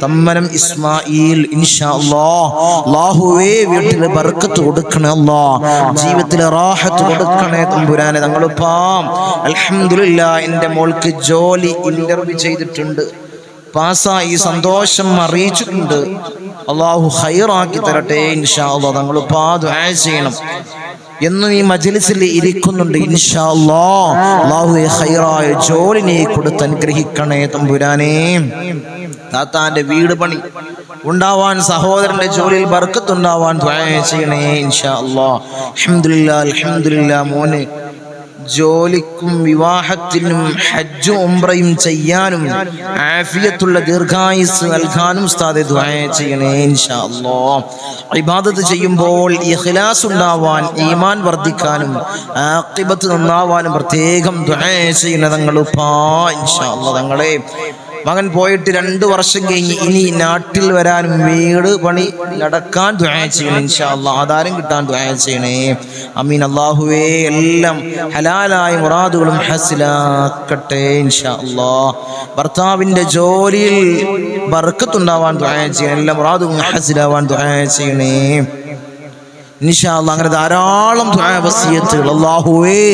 A: തമ്മനം ഇസ്മായിൽ ഇൻഷാ അല്ലാഹ്. അല്ലാഹുവേ വീട്ടിൽ ബർക്കത്ത് കൊടുക്കണേ അല്ലാഹ്, ജീവിതത്തിൽ റാഹത്ത് കൊടുക്കണേ തമ്പുരാനെ. ഞങ്ങളിപ്പം അൽഹംദുലില്ലാ എൻ്റെ മോൾക്ക് ജോലി ഇന്റർവ്യൂ ചെയ്തിട്ടുണ്ട്, പാസ്സായി, സന്തോഷം അറിയിച്ചിട്ടുണ്ട്. അല്ലാഹു ഖൈറാക്കി തരട്ടെ ഇൻഷാ അല്ലാഹ്. ഞങ്ങളിപ്പോൾ ദുആ ചെയ്യണം. എന്നും ഈ മജ്ലിസിൽ ഇരിക്കുന്നുണ്ട് ഇൻഷാ അല്ലാഹ്. അല്ലാഹുവേ ഖൈറായ ജോലി നീ കൊടുത്ത് അനുഗ്രഹിക്കണേ തമ്പുരാനേ. താത്താന്റെ വീട് പണി ഉണ്ടാവാൻ, സഹോദരന്റെ ജോലിയിൽ ബർക്കത്തുണ്ടാവാൻ ദുആ ചെയ്യണേ ഇൻഷാ അല്ലാഹ്. അൽഹംദുലില്ലാ അൽഹംദുലില്ലാ. മോനെ ജോലിക്കും വിവാഹത്തിനും ഹജ്ജും ഉംറയും ചെയ്യാനും ആഫിയത്തുള്ള ദീർഘായുസ് നൽകാനും ഉസ്താദേ ദുആ ചെയ്യണേ ഇൻഷാ അല്ലാഹ്. ഇബാദത്ത് ചെയ്യുമ്പോൾ ഇഖ്ലാസ് ഉണ്ടാവാൻ, ഈമാൻ വർദ്ധിക്കാനും ആഖിബത്ത് നന്നാവാനും പ്രത്യേകം ദുആ ചെയ്യണേ തങ്ങളുപ്പാ ഇൻഷാ അല്ലാഹ്. തങ്ങളെ മകൻ പോയിട്ട് 2 വർഷം കഴിഞ്ഞ് ഇനി നാട്ടിൽ വരാനും വീട് പണി നടക്കാൻ ദുആ ചെയ്യണം ഇൻഷാ അല്ലാഹ്. ആധാരം കിട്ടാൻ ദുആ ചെയ്യണേ ആമീൻ. അല്ലാഹുവേ എല്ലാം ഹലാലായ മുറാദുകളും ഹസിലാക്കട്ടെ ഇൻഷാ അല്ലാഹ്. ഭർത്താവിൻ്റെ ജോലിയിൽ ബർക്കത്തുണ്ടാവാൻ ദുആ ചെയ്യണം, എല്ലാ മുറാദുകളും ഹസിലാവാൻ ദുആ ചെയ്യണേ ഇൻഷാ അല്ലാഹ്. അങ്ങനെ ധാരാളം ദുആ വസിയത്തുകൾ അല്ലാഹുവേ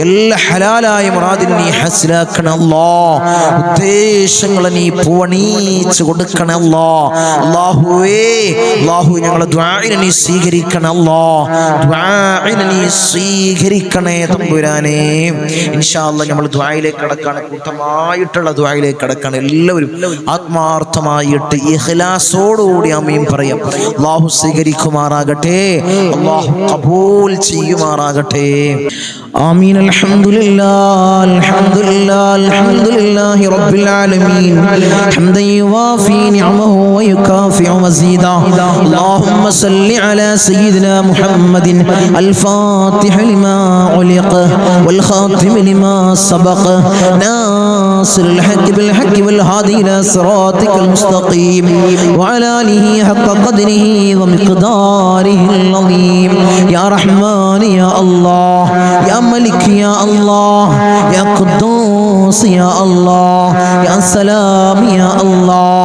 A: എല്ലാ ഹലാലായ മുറാദിനെ നീ ഹസിലാക്കണേ അല്ലാഹ്. ഉദ്ദേശങ്ങളെ നീ പൂവണിച്ച് കൊടുക്കണേ അല്ലാഹ്. അല്ലാഹുവേ അല്ലാഹു ഞങ്ങളുടെ ദുആഇനെ നീ സ്വീകരിക്കണേ അല്ലാഹ്, ദുആഇനെ നീ സ്വീകരിക്കണേ തമ്പുരാനേ. ഇൻഷാ അല്ലാഹ് നമ്മൾ ദുആയിലേക്ക് കടക്കാണ്, കൂട്ടമായിട്ടുള്ള ദുആയിലേക്ക് കടക്കാണ്. എല്ലാവരും ആത്മാർത്ഥമായിട്ട് ഇഖ്ലാസോടുകൂടി ആമീൻ പറയാം. അല്ലാഹു സ്വീകരിക്കുമാറാകട്ടെ. അല്ലാഹു ഖബൂൽ ചെയ്യുമാറാകട്ടെ. آمين. الحمد لله الحمد لله الحمد لله رب العالمين حمدا يوافي نعمه ويكافئ مزيدا. اللهم صل على سيدنا محمد الفاتح لما علق والخاتم لما سبق ناصر الحق بالحق والهادي إلى صراطك المستقيم وعلى آله حق قدره ومقداره العظيم. يا رحمن يا الله يا ملك يا الله يا قدوس يا الله يا سلام يا الله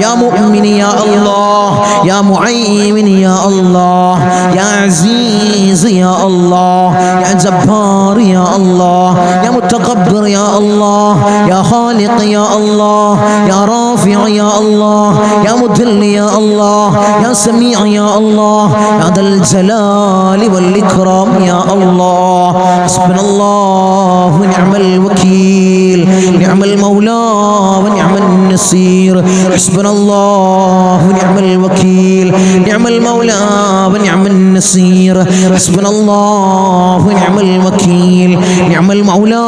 A: يا مؤمن يا الله يا معين يا الله يا عزيز يا الله يا جبار يا الله يا متكبر يا الله يا خالق يا الله يا رافع يا الله يا مذل يا الله يا سميع يا الله يا ذا الجلال والإكرام يا الله. حسبنا الله ونعم الوكيل نعم المولى ونعم النصير. حسبنا الله ونعم الوكيل نعم المولى ونعم النصير. حسبنا الله ونعم الوكيل نعم المولى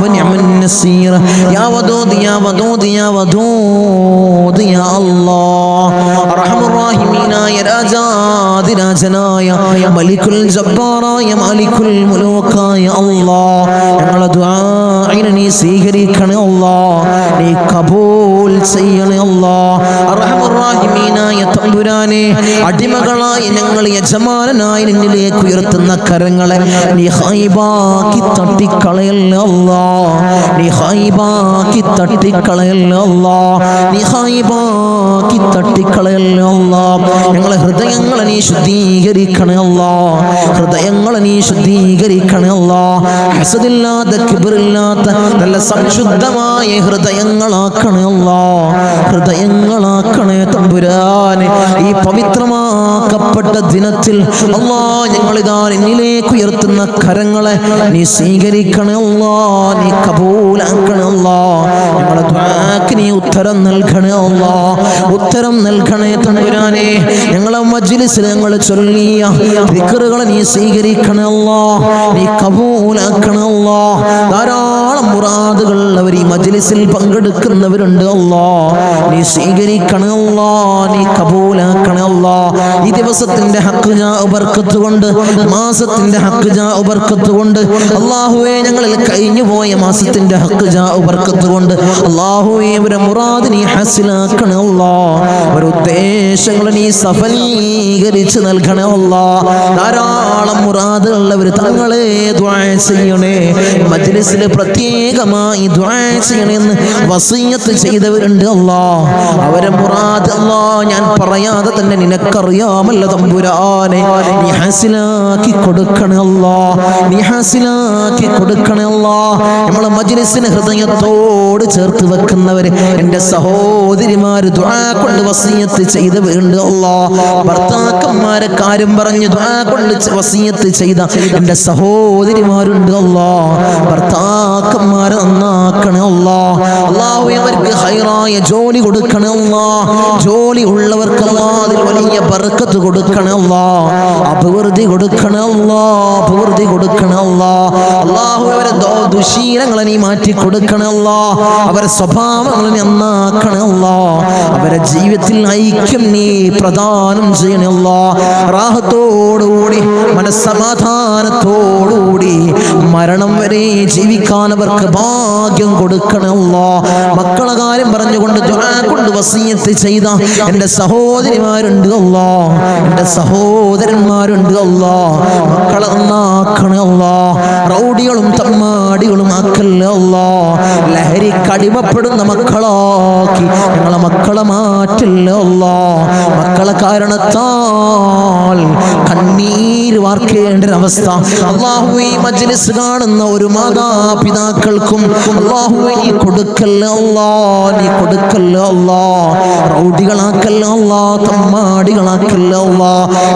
A: ونعم النصير. يا ودود يا ودود يا ودود يا الله أرحم الراحمين يا راجاد രാജനായ മലിക്കുൽ ജബ്ബാറായ മാലിക്കുൽ മുലൂക്കായ അല്ലാഹ് ഞങ്ങളുടെ ദുആഇനെ നീ സ്വീകരിക്കണേ അല്ലാഹ്, നീ കബൂൽ ചെയ്യണേ അല്ലാഹ്. അർഹമർ റഹീമീനായ തമ്പുരാനെ അടിമകളായ ഞങ്ങൾ യജമാനനായ നിന്നിലേക്ക് ഉയർത്തുന്ന കരങ്ങളെ നീ ഖൈബാക്കി തട്ടിക്കളയല്ലേ അല്ലാഹ്, നീ ഖൈബാക്കി തട്ടിക്കളയല്ലേ അല്ലാഹ്, നീ ഖൈബാക്കി തട്ടിക്കളയല്ലേ അല്ലാഹ്. ഞങ്ങളെ ഹൃദയങ്ങളെ നീ ശുദ്ധീകരിക്കണേ അല്ലാഹ്, ഹൃദയങ്ങളെ നീ ശുദ്ധീകരിക്കണേ അല്ലാഹ്. ഹസദില്ലാത്ത കിബ്റില്ലാത്ത നല്ല സംശുദ്ധമായ ഹൃദയങ്ങളാക്കണേ അല്ലാഹ്, ഹൃദയങ്ങളാക്കണേ തമ്പുരാനെ. ഈ പവിത്രമാക്കപ്പെട്ട ദിനത്തിൽ അല്ലാഹ് ഞങ്ങളിതാ നിന്നിലേക്ക് ഉയർത്തുന്ന കരങ്ങളെ നീ സ്വീകരിക്കണേ അല്ലാഹ്, നീ കബൂലാക്കണേ അല്ലാഹ്. ഞങ്ങളുടെ ദുആക്ക് നീ ഉത്തരം നൽകണേ അല്ലാഹ്, ഉത്തരം നൽകണേ തമ്പുരാനെ. ഞങ്ങളെ മജ്ലിസിൽ ഞങ്ങൾ ചൊല്ലിയ ദിക്റുകളെ നീ സ്വീകരിക്കണേ അല്ലാഹ്, നീ കബൂലാക്കണേ അല്ലാഹ്. ധാരാളം മുറാദുകൾ അവർ ഈ മജ്ലിസിൽ പങ്കെടുക്കുന്നവരുണ്ട് അല്ലാഹ്, നീ സ്വീകരിക്കണേ അല്ലാഹ്, നീ കബൂലാക്കണേ അല്ലാഹ്. ഈ ദിവസത്തിന്റെ ഹക്ക് ജാ ബർക്കത്ത് കൊണ്ട്, മാസത്തിന്റെ ഹക്ക് ജാ ബർക്കത്ത് കൊണ്ട് അല്ലാഹുവേ, ഞങ്ങളിൽ കഴിഞ്ഞു പോയ മാസത്തിന്റെ ഹക്ക് ജാ ബർക്കത്ത് കൊണ്ട് അല്ലാഹുവേ അവരെ മുറാദ് നീ ഹസിലാക്കണേ അല്ലാഹ്, അവരുടെ ഉദ്ദേശങ്ങൾ നീ സഫലീകരിച്ച് നൽകണേ അല്ലാഹ്. ധാരാളം മുറാദുള്ളവർ തങ്ങളെ ദുആ ചെയ്യണേ, മജ്ലിസിൽ പ്രത്യേകമായി ദുആ ചെയ്യണമെന്ന് വസിയത്ത് ചെയ്തവരുണ്ട് അല്ലാഹ്. അവരെ മുറാദ് അല്ലാഹ് ഞാൻ പറയാതെ തന്നെ നിനക്കറിയാമല്ലോ തമ്പുരാനെ, നീ ഹാസിലാക്കി കൊടുക്കണേ അല്ലാഹ്, നീ ഹാസിലാക്കി കൊടുക്കണേ അല്ലാഹ്. നമ്മളെ മജ്ലിസിനെ ഹൃദയത്തോട് ചേർത്ത് വെക്കുന്നവര് എൻ്റെ സഹോദരിമാര് ദുആ കൊണ്ട് വസിയത്ത് ചെയ്തവരുണ്ട് അല്ലാഹ്. ഭർത്താക്കന്മാരെ കാര്യം പറഞ്ഞ് ദുആ കൊണ്ട് വസിയത്ത് ചെയ്ത എൻ്റെ സഹോദരിമാരുണ്ട് അല്ലാഹ്. ഭർത്താക്കന്മാരെ നന്നാക്കണേ അല്ലാഹ്. അല്ലാഹു അവർക്ക് ഹൈറായ ജോലി കൊടുക്കണേ അല്ലാഹ്, ജോലി ഉള്ളവർക്ക് അല്ലാഹ് അതിൽ വലിയ ബർക്കത്ത് കൊടുക്കണേ അല്ലാഹ്, അഭിവൃദ്ധി കൊടുക്കണേ അല്ലാഹ്, അഭിവൃദ്ധി കൊടുക്കണേ അല്ലാഹ്. അല്ലാഹു അവരെ ദുശീലങ്ങളെ നീ മാറ്റി കൊടുക്കണേ അല്ലാഹ്, അവരെ സ്വഭാവങ്ങളെ നീ നന്നാക്കണേ അല്ലാഹ്, അവരെ ജീവിതത്തിൽ ഐക്യം നീ പ്രദാനം ചെയ്യണേ അല്ലാഹ്. റാഹത്തോടുകൂടി മനസ്സമാധാനത്തോടുകൂടി മരണം വരെ ജീവിക്കാൻ അവർക്ക് ഭാഗ്യം കൊടുക്കണേ അല്ലാഹ്. മക്കളെ കാര്യം പറഞ്ഞുകൊണ്ട് ദുആ കൊണ്ട് വസിയത്ത് ചെയ്ത എൻ്റെ സഹോദരിമാരുണ്ട് അല്ലാഹ്, എൻ്റെ സഹോദരന്മാരുണ്ട് അല്ലാഹ്. മക്കളെ നന്നാക്കണേ അല്ലാഹ്, റൗഡികളും തമ്മാടികളും ആക്കല്ലേ അല്ലാഹ്. ലഹരിക്കടിമപ്പെടുന്ന മക്കളാക്കി ഞങ്ങളെ മക്കളെ മാറ്റില്ലേ അല്ലാഹ്. മക്കളെ കാരണത്താൽ കണ്ണീര് വാർക്കേണ്ട ഒരവസ്ഥ അല്ലാഹു ഈ മജ്ലിസ് വയസ്സ് കാണുന്ന ഒരു മാതാപിതാക്കൾക്കും അല്ലാഹുവേ നീ കൊടുക്കല്ല അല്ലാ, നീ കൊടുക്കല്ല അല്ലാ. റൗഡികളാക്കല്ല അല്ലാ, തമ്മാടികളാക്കല്ല അല്ലാ.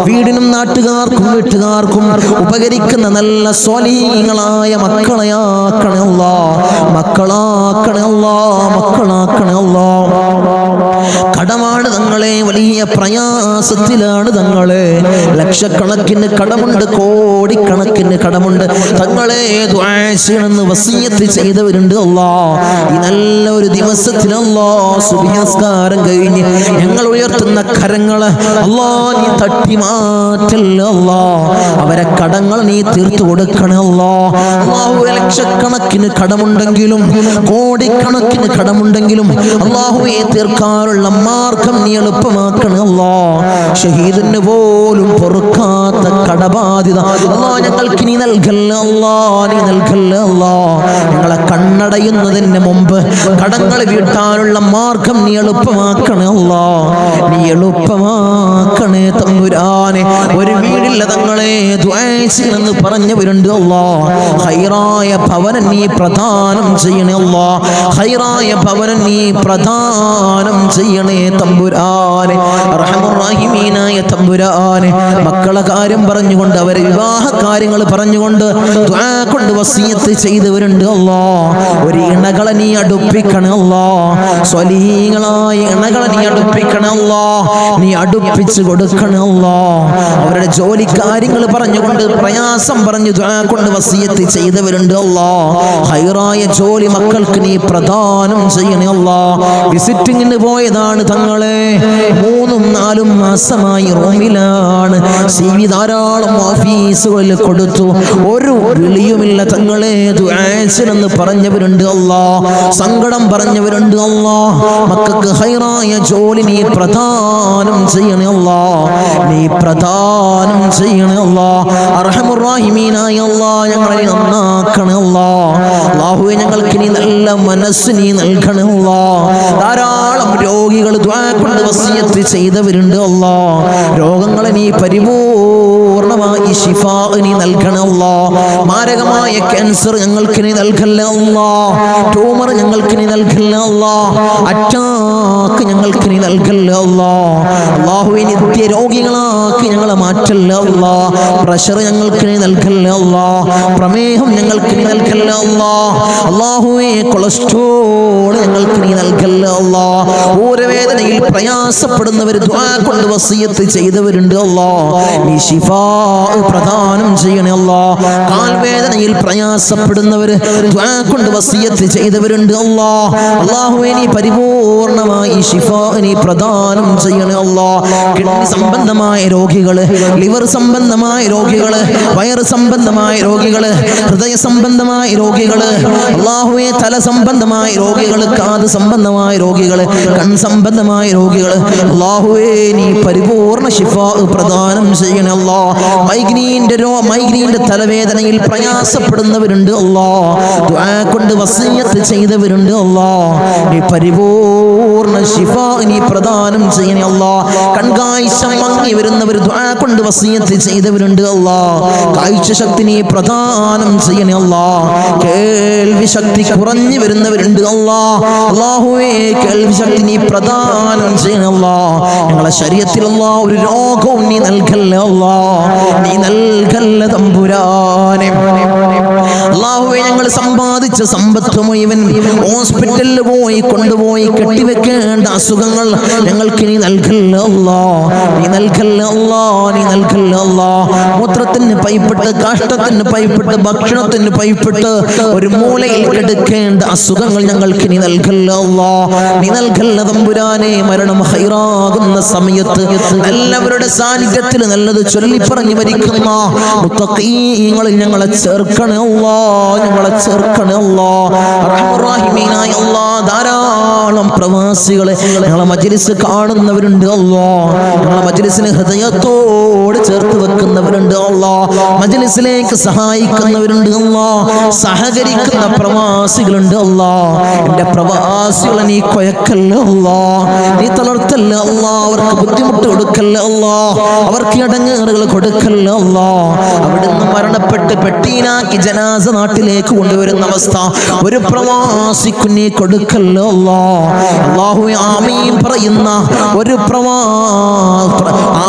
A: വീടിനും നാട്ടുകാർക്കും വീട്ടുകാർക്കും ഉപകരിക്കുന്ന നല്ല സ്വാലിഹീങ്ങളായ മക്കളെയാക്കണേ അല്ലാ, മക്കളാക്കണേ അല്ലാ, മക്കളാക്കണേ അല്ലാ. കടമാണ് തങ്ങളെ, വലിയ പ്രയാസത്തിലാണ് തങ്ങളെ. ലക്ഷക്കണക്കിന് കടമുണ്ട്, കോടിക്കണക്കിന് കടമുണ്ട്. തങ്ങളെ ദുആ ചെയ്യണമെന്ന് വസിയത്ത് ചെയ്തവരുണ്ട് അല്ലാ. ഈ നല്ല ഒരു ദിവസത്തിൽ അല്ലാ സുബ്ഹി നിസ്കാരം കഴിഞ്ഞ് ഞങ്ങൾ ഉയർത്തുന്ന കരങ്ങള് അല്ലാ നീ തട്ടി മാറ്റല്ല അല്ലാ. അവരെ കടങ്ങൾ നീ തീർത്തു കൊടുക്കണേ അല്ലാ. അല്ലാഹുവേ ലക്ഷക്കണക്കിന് കടമുണ്ടെങ്കിലും കോടിക്കണക്കിന് കടമുണ്ടെങ്കിലും അല്ലാഹുവേ തീർക്കാനുള്ള മാർഗം നീ എളുപ്പമാക്കണേ അല്ലാ. ഷഹീദിന് പോലും പൊറുക്കാത്ത കടബാധ്യത അല്ലാ ഞങ്ങൾക്ക് നീ നൽകല്ല അല്ലാ, നീ നൽകല്ല അല്ലാ. ഞങ്ങളെ കണ്ണടയുന്നതിന് മുമ്പ് കടങ്ങൾ വീട്ടാനുള്ള മാർഗം നീ എളുപ്പമാക്കണേ അല്ലാ, നീ എളുപ്പമാക്കണേ തമ്പുരാനെ. ഒരു വീടില്ല തങ്ങളെ ദുആ ചെയ്യണമെന്ന് പറഞ്ഞവരുണ്ട് അല്ലാ. ഖൈറായ ഭവനം നീ പ്രദാനം ചെയ്യണേ അല്ലാ, ഖൈറായ ഭവനം നീ പ്രദാനം ചെയ്യണേ തമ്പുരാനെ. അർഹമുർ റഹീമീനായ തമ്പുരാനെ, മക്കളെ കാര്യം പറഞ്ഞുകൊണ്ട് അവരെ വിവാഹ കാര്യങ്ങൾ പറഞ്ഞുകൊണ്ട് ദുആ കൊണ്ട് വസിയത്ത് ചെയ്തവരുണ്ട് അല്ലാ. ഒരു ഇണകളെ നീ അടുപ്പിക്കണേ അല്ലാ, സ്വലീഹങ്ങളായ ഇണകളെ നീ അടുപ്പിക്കണേ അല്ലാ, നീ അടുപ്പിച്ച് കൊടുക്കണേ അല്ലാ. അവരുടെ ജോലി കാര്യങ്ങൾ പറഞ്ഞുകൊണ്ട് പ്രയാസം പറഞ്ഞു ദുആ കൊണ്ട് വസിയത്ത് ചെയ്തവരുണ്ട് അല്ലാ. ഖൈറായ ജോലി മക്കൾക്ക് നീ പ്രദാനം ചെയ്യണേ അല്ലാ. വിസിറ്റിങ്ങിന് പോയതാണ് തങ്ങളെ, 3-4 മാസമായി റൂമിലാണ്. CV ധാരാളം ഓഫീസുകളിൽ കൊടുത്തു, ഒരു വിളിയുമില്ല തങ്ങളെ. ദുആ ചെയ്യണമെന്ന് പറഞ്ഞവരുണ്ട് അല്ലാ, സങ്കടം പറഞ്ഞവരുണ്ട് അല്ലാ. മക്കൾക്ക് ഖൈറായ ജോലി നീ പ്രദാനം ചെയ്യണേ അല്ലാ, നീ പ്രദാനം ചെയ്യണേ അല്ലാ. അർഹമുർ റഹീമീനായ അല്ലാ ഞങ്ങളെ നന്നാക്കണേ അല്ലാ. അല്ലാഹുവേ ഞങ്ങൾക്ക് നീ നല്ല മനസ്സ് നീ നൽകണേ അല്ലാ. ധാരാളം രോഗികൾ ദുആ കൊണ്ട് വസിയത്ത് ചെയ്തവരുണ്ട് അല്ലാ. രോഗങ്ങളെ നീ പരിപൂർണമായി ശിഫാ നീ നൽകണേ അല്ലാ. മാരകമായ ക്യാൻസർ ഞങ്ങൾക്ക് നീ നൽകല്ല അല്ലാ, ട്യൂമർ ഞങ്ങൾക്ക് നീ നൽകല്ല അല്ലാ, അറ്റാക്ക് ഞങ്ങൾക്ക് നീ നൽകല്ല അല്ലാ. അല്ലാഹുവേ നിത്യ രോഗികളാക്കി ഞങ്ങളെ മാറ്റല്ല അല്ലാ. പ്രഷർ ഞങ്ങൾക്ക് നീ നൽകല്ല അല്ലാ, പ്രമേഹം ഞങ്ങൾക്ക് നീ നൽകല്ല അല്ലാ. അല്ലാഹുവേ കൊളസ്ട്രോൾ ഞങ്ങൾക്ക് നീ നൽകല്ല അല്ലാ. ഊരവേദനയിൽ പ്രയാസപ്പെടുന്നവർ ദുആ കൊണ്ട് വസിയത്ത് ചെയ്തവരുണ്ട് അല്ലാ, നീ ശിഫാ പ്രദാനം ചെയ്യണേ അല്ലാ. കാൽവേദനയിൽ പ്രയാസപ്പെടുന്നവർ ദുആ കൊണ്ട് വസിയത്ത് ചെയ്തവരുണ്ട് അല്ലാ. അല്ലാഹുവേ നീ പരിപൂർണമായി ശിഫാ നീ പ്രദാനം ചെയ്യണേ അല്ലാ. കിഡ്നി സംബന്ധമായ രോഗികള്, ലിവർ സംബന്ധമായ രോഗികള്, വയറ് സംബന്ധമായ രോഗികള്, ഹൃദയ സംബന്ധമായ രോഗികള്, അല്ലാഹുവേ തല സംബന്ധമായ രോഗികള്, കാത് സംബന്ധമായ രോഗികള്, കൺ സംബന്ധമായ രോഗികള്, അല്ലാഹുവേ നീ പരിപൂർണ ശിഫാ പ്രദാനം ചെയ്യണേ അല്ലാ. മൈഗ്രീന്റെ തലവേദനയിൽ പ്രയാസപ്പെടുന്നവരുണ്ട് അല്ലാ, ദുആ കൊണ്ട് വസിയത്ത് ചെയ്തവരുണ്ട് അല്ലാ, നീ പരിപൂർണ ശിഫാ നീ പ്രദാനം ചെയ്യണേ അല്ലാ. കൺകാഴ്ച മങ്ങി വരുന്നവർ ദുആ കൊണ്ട് വസിയത്ത് ചെയ്തവരുണ്ട് അല്ലാ, കാഴ്ച ശക്തി നീ പ്രദാനം ചെയ്യണേ അല്ലാ. കേൾവി ശക്തി കുറഞ്ഞു വരുന്നവരുണ്ട് അല്ലാ, അല്ലാഹുവേ കേൾവി ശക്തി നീ പ്രദാനം ചെയ്യണേ അല്ലാ. ഞങ്ങളെ ശരീരത്തിൽ അല്ലാ ഒരു രോഗവും നീ നൽകല്ല അല്ലാ, നീ നൽകല്ല തമ്പുരാനെ. അല്ലാഹുവേ ഞങ്ങൾ സമ്പാദിച്ച സമ്പത്ത് മുഴുവൻ ഹോസ്പിറ്റലിൽ പോയി കൊണ്ടുപോയി കെട്ടിവെക്കേണ്ട അസുഖങ്ങൾ ഞങ്ങൾക്ക് നീ നൽകല്ല അല്ലാ, നീ നൽകല്ല അല്ലാ, നീ നൽകല്ല അല്ലാ. മൂത്രത്തിന് പൈപ്പിട്ട്, കാഷ്ടത്തിന് പൈപ്പിട്ട്, ഭക്ഷണത്തിന് പൈപ്പിട്ട് ഒരു മൂലയിൽ കിടക്കേണ്ട അസുഖങ്ങൾ ഞങ്ങൾക്ക് നീ നൽകല്ല അല്ലാ, നീ നൽകല്ല തമ്പുരാനെ. മരണം ഹൈറാകുന്ന സമയത്ത് എല്ലാവരുടെ സാന്നിധ്യത്തിൽ നല്ലത് ചൊല്ലിപ്പറഞ്ഞു മരിക്കുന്ന മുത്തഖീങ്ങളിൽ ഞങ്ങളെ ചേർക്കണേ അല്ലാ, ഞങ്ങളെ ചേർക്കണേ അല്ലാ. റഹ്മാനായ അല്ലാ ധാരാളം ധാരാളം പ്രവാസികളെ ഞങ്ങളെ മജ്ലിസ് കാണുന്നവരുണ്ട് അല്ലാഹ്. ഞങ്ങളെ മജ്ലിസിനെ ഹൃദയത്തോട് ചേർത്ത് വെക്കുന്നവരുണ്ട് അല്ലാഹ്. മജ്ലിസിലേക്ക് സഹായിക്കുന്നവരുണ്ട് അല്ലാഹ്. സഹകരിക്കുന്ന പ്രവാസികളുണ്ട് അല്ലാഹ്. എൻ്റെ പ്രവാസികളെ നീ കൊയക്കല്ല അല്ലാഹ്, നീ തളർത്തല്ല അല്ലാഹ്. അവർക്ക് ബുദ്ധിമുട്ട് കൊടുക്കല്ല അല്ലാഹ്, അവർക്ക് ഇടങ്ങേറുകൾ കൊടുക്കല്ല അല്ലാഹ്. അവിടുന്ന് മരണപ്പെട്ട് പെട്ടീനാക്കി ജനാസ നാട്ടിലേക്ക് കൊണ്ടുവരുന്ന അവസ്ഥ ഒരു പ്രവാസിക്ക് നീ കൊടുക്കല്ല അല്ലാഹ്. അല്ലാഹുവേ ആമീൻ പറയുന്ന ഒരു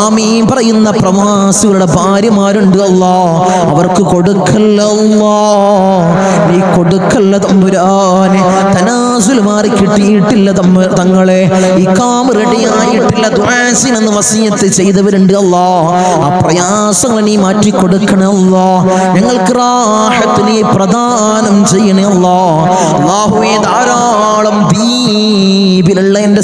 A: ആമീൻ പറയുന്ന പ്രവാസികളുടെ ഭാര്യമാരുണ്ട് അല്ലാഹ്, അവർക്ക് കൊടുക്കല്ല അല്ലാഹ്, നീ കൊടുക്കല്ല തമ്പുരാനെ. തനാസുൽ മാറി കിട്ടിയിട്ടില്ല തങ്ങളെ, ഈ കാമ് റെഡിയായിട്ടില്ല, ദുആസിനെന്ന് വസിയത്ത് ചെയ്തവരുണ്ട് അല്ലാഹ്. ആ പ്രയാസങ്ങൾ നീ മാറ്റി കൊടുക്കണേ അല്ലാഹ്. ഞങ്ങൾക്ക് റാഹത്ത് നീ പ്രദാനം ചെയ്യണേ അല്ലാഹ്. അല്ലാഹുവേ ധാരാളം ദീപിലുള്ള എൻ്റെ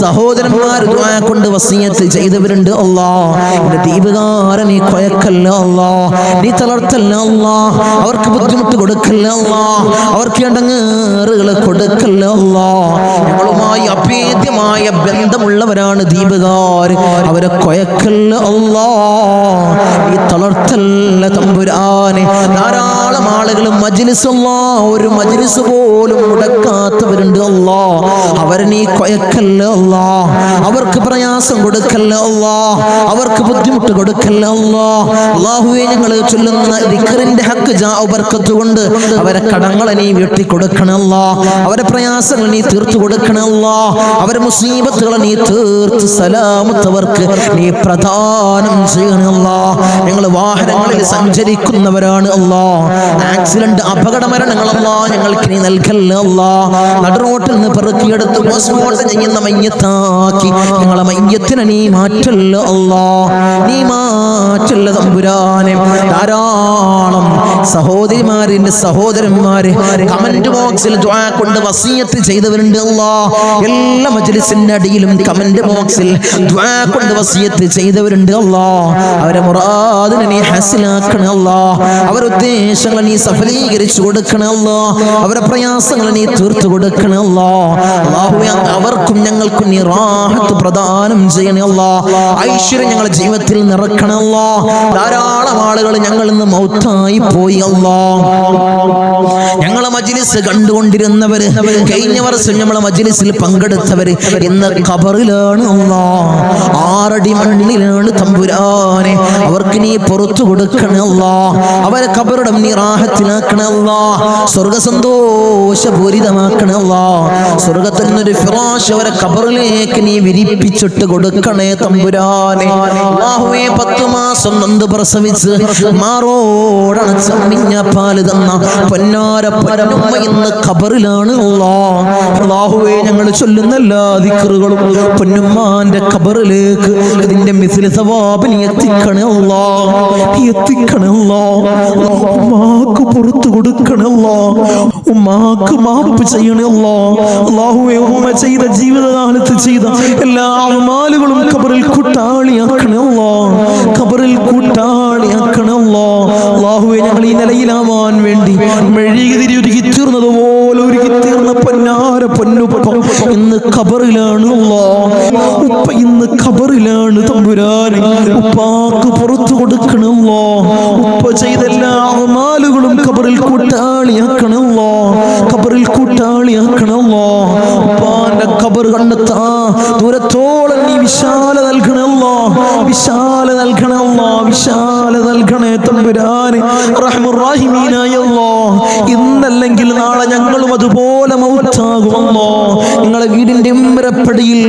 A: സഹോദരന്മാർ ദുആ കൊണ്ട് വസിയത്ത് ചെയ്തവരുണ്ട് അല്ലാഹ്. എൻ്റെ ദീപകാരൻ നീ കൊയക്കല്ല അല്ലാഹ്, നീ തളർത്തല്ല അല്ലാഹ്. അവർക്ക് ബുദ്ധിമുട്ട് കൊടുക്കല്ല അല്ലാഹ്, അവർക്ക് ഇടങ്ങേറുകൾ കൊടുക്കല്ല അല്ലാഹ്. ഞങ്ങളുമായി അഭേദ്യമായ ബന്ധമുള്ളവരാണ് ദീപകാർ, അവരെ കൊയക്കല്ല അല്ലാഹ്, നീ തളർത്തല്ല തമ്പുരാനെ. ധാരാളം ആളുകൾ മജ്ലിസ് അല്ലാഹ്, ഒരു മജ്ലിസ് പോലും മുടക്കാത്തവരുണ്ട് അല്ലാഹ്, അവരെ നീ കൊയക്കല്ല അല്ലാഹ്. അവർക്ക് പ്രയാസം കൊടുക്കല്ല അല്ലാഹ്, അവർക്ക് ബുദ്ധിമുട്ട് കൊടുക്കല്ല അല്ലാഹ്. അല്ലാഹുവേ ഞങ്ങൾ ചൊല്ലുന്ന ദിക്റിന്റെ ഹക്ക് ജാഉ ബർക്കത്ത് കൊണ്ട് അവരെ കടങ്ങളെ നീ വീട്ടി കൊടുക്കണം അല്ലാഹ്, അവരെ പ്രയാസങ്ങൾ നീ തീർത്തു കൊടുക്കണം അല്ലാഹ്, അവരെ മുസീബത്തുകളെ നീ തീർത്ത് സലാമത്തവർക്ക് നീ പ്രദാനം ചെയ്യണം അല്ലാഹ്. ഞങ്ങൾ വാഹനങ്ങളിൽ സഞ്ചരിക്കുന്നവരാണ് അല്ലാഹ്, ആക്സിഡന്റ് അപകട മരണങ്ങൾ അല്ലാഹ് ഞങ്ങൾക്ക് നീ നൽകല്ല അല്ലാഹ്. നടുറോട്ടിൽ നിന്ന് പെറുക്കിയെടുത്ത് പോസ്റ്റ്മോർട്ടം ചെയ്യുന്ന മയ്യത്താക്കി ഞങ്ങളെ മയ്യത്തിനെ നീ മാറ്റല്ല അല്ലാഹ്, നീ മാറ്റല്ല തമ്പുരാനെ. ധാരാളം സഹോദരിമാരിന്റെ സഹോദരന്മാര് കമന്റ് ബോക്സിൽ ദുആ കൊണ്ട് വസിയത്ത് ചെയ്തവരുണ്ട് അല്ലാഹ്. എല്ലാ മജ്ലിസിന്റെ അടിയിലും കമന്റ് ബോക്സിൽ ദുആ കൊണ്ട് വസിയത്ത് ചെയ്തവരുണ്ട് അല്ലാഹ്. അവരെ മുറാദിനെ നീ ഹസിലാക്കണേ അല്ലാഹ്, അവരുടെ ഉദ്ദേശങ്ങൾ നീ സഫലീകരിച്ചു കൊടുക്കണേ അല്ലാഹ്, അവരുടെ പ്രയാസങ്ങൾ നീ തീർത്തു കൊടുക്കണേ അല്ലാഹ്. അല്ലാഹുവേ അവർക്കും ഞങ്ങൾക്കും നീ റാഹത്ത് പ്രദാനം ചെയ്യണേ അല്ലാഹ്. ഐശ്വര്യം ഞങ്ങളുടെ ജീവിതത്തിൽ നിറക്കണേ അല്ലാഹ്. ധാരാളം ആളുകൾ ഞങ്ങളിൽ നിന്ന് മൗത്തായി പോയി അല്ലാഹ്. ഞങ്ങളെ മജ്ലിസ് കണ്ടുകൊണ്ടിരുന്നവര്, കഴിഞ്ഞ വർഷം ഞങ്ങളെ മജ്ലിസിൽ പങ്കെടുത്തവര് ഇന്ന് ഖബറിലാണ് അല്ലാഹ്, 6 അടി മണ്ണിലാണ് തമ്പുരാനെ. അവർക്ക് നീ പുറത്തു കൊടുക്കണേ അല്ലാഹ്, അവരെ ഖബറിടം നീ റാഹത്തിലാക്കണേ അല്ലാഹ്, സ്വർഗ സന്തോഷപൂരിതമാക്കണേ അല്ലാഹ്. സ്വർഗത്തിൽ നിന്നൊരു ഫിറാശ് അവരെ ഖബറിലേക്ക് നീ വിരിപ്പിച്ചിട്ട് കൊടുക്കണേ തമ്പുരാനെ. അല്ലാഹുവേ 10 മാസം നൊന്ത് പ്രസവിച്ച് മാറോടണച്ച മിഞ്ഞ പാല് തന്ന പൊന്നാര പൊന്നുമ്മ ഇന്ന് ഖബറിലാണ് അല്ലാഹ്. അല്ലാഹുവേ ഞങ്ങൾ ചൊല്ലുന്ന എല്ലാ ദിക്റുകളും പൊന്നുമ്മാന്റെ ഖബറിലേക്ക് ഇതിന്റെ മിസ്ലി സവാബ് നീ എത്തിക്കണേ അല്ലാഹ്, എത്തിക്കണേ അല്ലാഹ്. ഉമ്മാക്ക് പുറത്തു കൊടുക്കണേ അല്ലാഹ്, ഉമ്മാക്ക് മാപ്പ് ചെയ്യണേ അല്ലാഹ്. അല്ലാഹുവേ ഉമ്മ ചെയ്ത ജീവിതകാലത്ത് ചെയ്ത എല്ലാ അമാലുകളും ഖബറിൽ കൂട്ടാളിയാക്കണേ അല്ലാഹ്, ഖബറിൽ കൂട്ടാളിയാക്കണേ അല്ലാഹ്. അല്ലാഹുവേ ഞങ്ങൾ ഈ നിലയിലാവാൻ വേണ്ടി മെഴുകുതിരി ഒരുക്കി തീർന്നതുപോലെ ഒരുക്കി തീർന്ന പൊന്നാര പൊന്നുപ്പ ഇന്ന് ഖബറിലാണ് അല്ലാഹ്. ഉപ്പ ഇന്ന് ഖബറിലാണ് തമ്പുരാനെ. ഉപ്പാക്ക് പുറത്തു കൊടുക്കണം അല്ലാഹ്. ഉപ്പ ചെയ്ത എല്ലാ അമാലുകളും ഖബറിൽ കൂട്ടാളിയാക്കണം അല്ലാഹ്, ഖബറിൽ കൂട്ടാളിയാക്കണം അല്ലാഹ്. ഉപ്പാന്റെ ഖബർ കണ്ടെത്താ ദൂരത്തോളം നീ വിശാല നൽകണേ അല്ലാഹ്, വിശാല നൽകണേ അല്ലാഹ്, വിശാല നൽകണേ തമ്പുരാനെ. റഹ്മുർ റഹീമീനായ അല്ലാഹ്, ഇന്നല്ലെങ്കിൽ നാളെ ഞങ്ങളും അതുപോലെ മൗത്താകും അല്ലാഹ്. ഞങ്ങളെ വീടിന്റെ ഉമ്മരപ്പടിയിൽ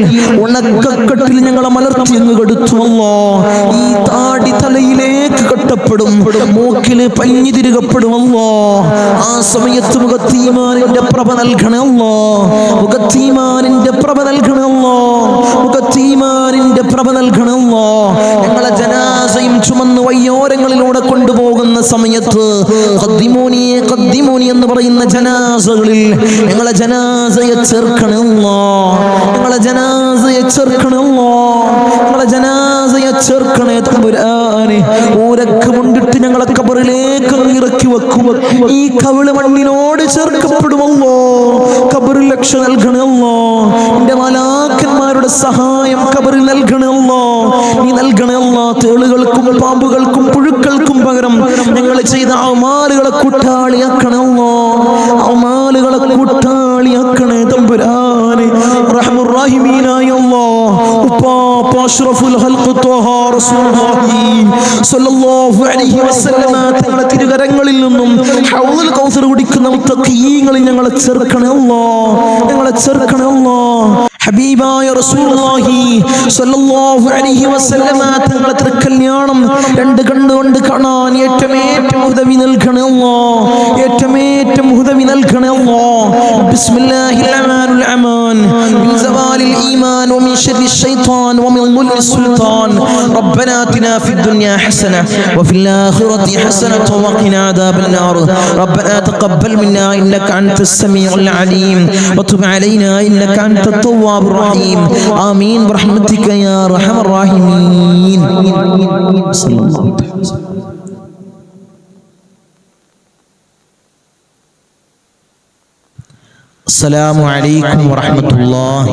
A: ഉണക്കക്കെട്ടിൽ ഞങ്ങളെ മലർത്തി അങ്ങ് കെടുത്തു അല്ലാഹ്. ഈ താടി തലയിലേക്ക് കെട്ടപ്പെടും, മൂക്കില് പഞ്ഞി തിരുകപ്പെടും അല്ലാഹ്. ആ സമയത്ത് മുഖത്തീമാനിന്റെ പ്രഭ നൽകണേ അല്ലാഹ്, മുഖത്തീമാനിന്റെ പ്രഭ നൽകണേ അല്ലാഹ്, മുഖത്തീമാനിന്റെ പ്രഭ നൽകണേ അല്ലാഹ്. ഞങ്ങളെ ജനാസയും ചുമന്ന് വയ്യോരങ്ങളിലൂടെ കൊണ്ടുപോകുന്ന സമയത്ത് ഖദ്ദിമൂനി ഖദ്ദിമൂനി എന്ന് പറയുന്ന ജനാസകളിൽ ഞങ്ങളെ ജനാസയെ ചേർക്കണേ അല്ലാഹ്, ഞങ്ങളെ ജനാസയെ ചേർക്കണേ അല്ലാഹ്, ഞങ്ങളെ ജനാസയെ ചേർക്കണേ തമ്പുരാനെ. ഊരക്ക് കൊണ്ടിട്ട് ഞങ്ങളെ ഖബറിലേക്ക് ഇറക്കി വെക്കും, ഈ കവിള് മണ്ണിനോട് ചേർക്കപ്പെടുമല്ലോ, ഖബറിൽ
B: പ്രതിരക്ഷ നൽകണേ അല്ലാ. നിന്റെ മലാക്കന്മാരുടെ സഹായം ഖബറിൽ നൽകണേ അല്ലാ. നീ നൽകണേ അല്ലാ. തേളുകൾക്കും പാമ്പുകൾക്കും പുഴുക്കൾക്കും പകരം ഞങ്ങൾ ചെയ്ത അമാലുകളെ കൂട്ടാളിയാക്കണേ അല്ലാ. അമാലുകളെ കൂട്ടാളിയാക്കണേ തമ്പുരാനെ. റഹ്മുർ റഹീമീനായ അല്ലാ, ഉപ്പാപ്പ അഷ്റഫുൽ ഖൽഖ് ത്വഹ റസൂലുള്ളാഹി സ്വല്ലല്ലാഹു അലൈഹി വസല്ലമ തങ്ങളുടെ തിരുകരങ്ങളിൽ നിന്നും ഹൗദുൽ കൗസർ കുടിക്കുന്ന മുത്തഖീങ്ങളിൽ ഞങ്ങളെ ചേർക്കണേ അല്ലാ. ഞങ്ങളെ ചേർക്കണേ അല്ലാ. ഹബീബായ റസൂലുള്ളാഹി സ്വല്ലല്ലാഹു അലൈഹി വസല്ലമ തങ്ങളുടെ തിരുക്കല്യാണം രണ്ട് കണ്ണുകൊണ്ട് കാണാൻ ഏറ്റവും ഉദവി നൽകണേ അല്ലാ. ഏറ്റവും ഉദവി നൽകണേ അല്ലാ. ബിസ്മില്ലാഹിർ റഹ്മാനിർ റഹീം. മിൻ സവാലിൽ ഈമാൻ വമിൻ ശർരിൽ ശൈത്താൻ വമിൻ ദുൽമിൽ സുൽത്താൻ. റബ്ബനാ ആതിനാ ഫിദ് ദുനിയാ ഹസന വഫിൽ ആഖിറതി ഹസനത വഖിനാ അദാബൻ നാർ. റബ്ബനാ തഖബ്ബൽ മിന്നാ ഇന്നക അൻതസ് സമീഉൽ അലീം വതുബ് അലൈനാ ഇന്നക അൻതത് തവ്വാബുർ റഹീം. ആമീൻ ബിറഹ്മതിക യാ അർഹമർ റഹീമീൻ. സല്ലല്ലാഹു അലൈഹി വസല്ലം. അസ്സലാമു അലൈക്കും വറഹ്മത്തുള്ളാഹി.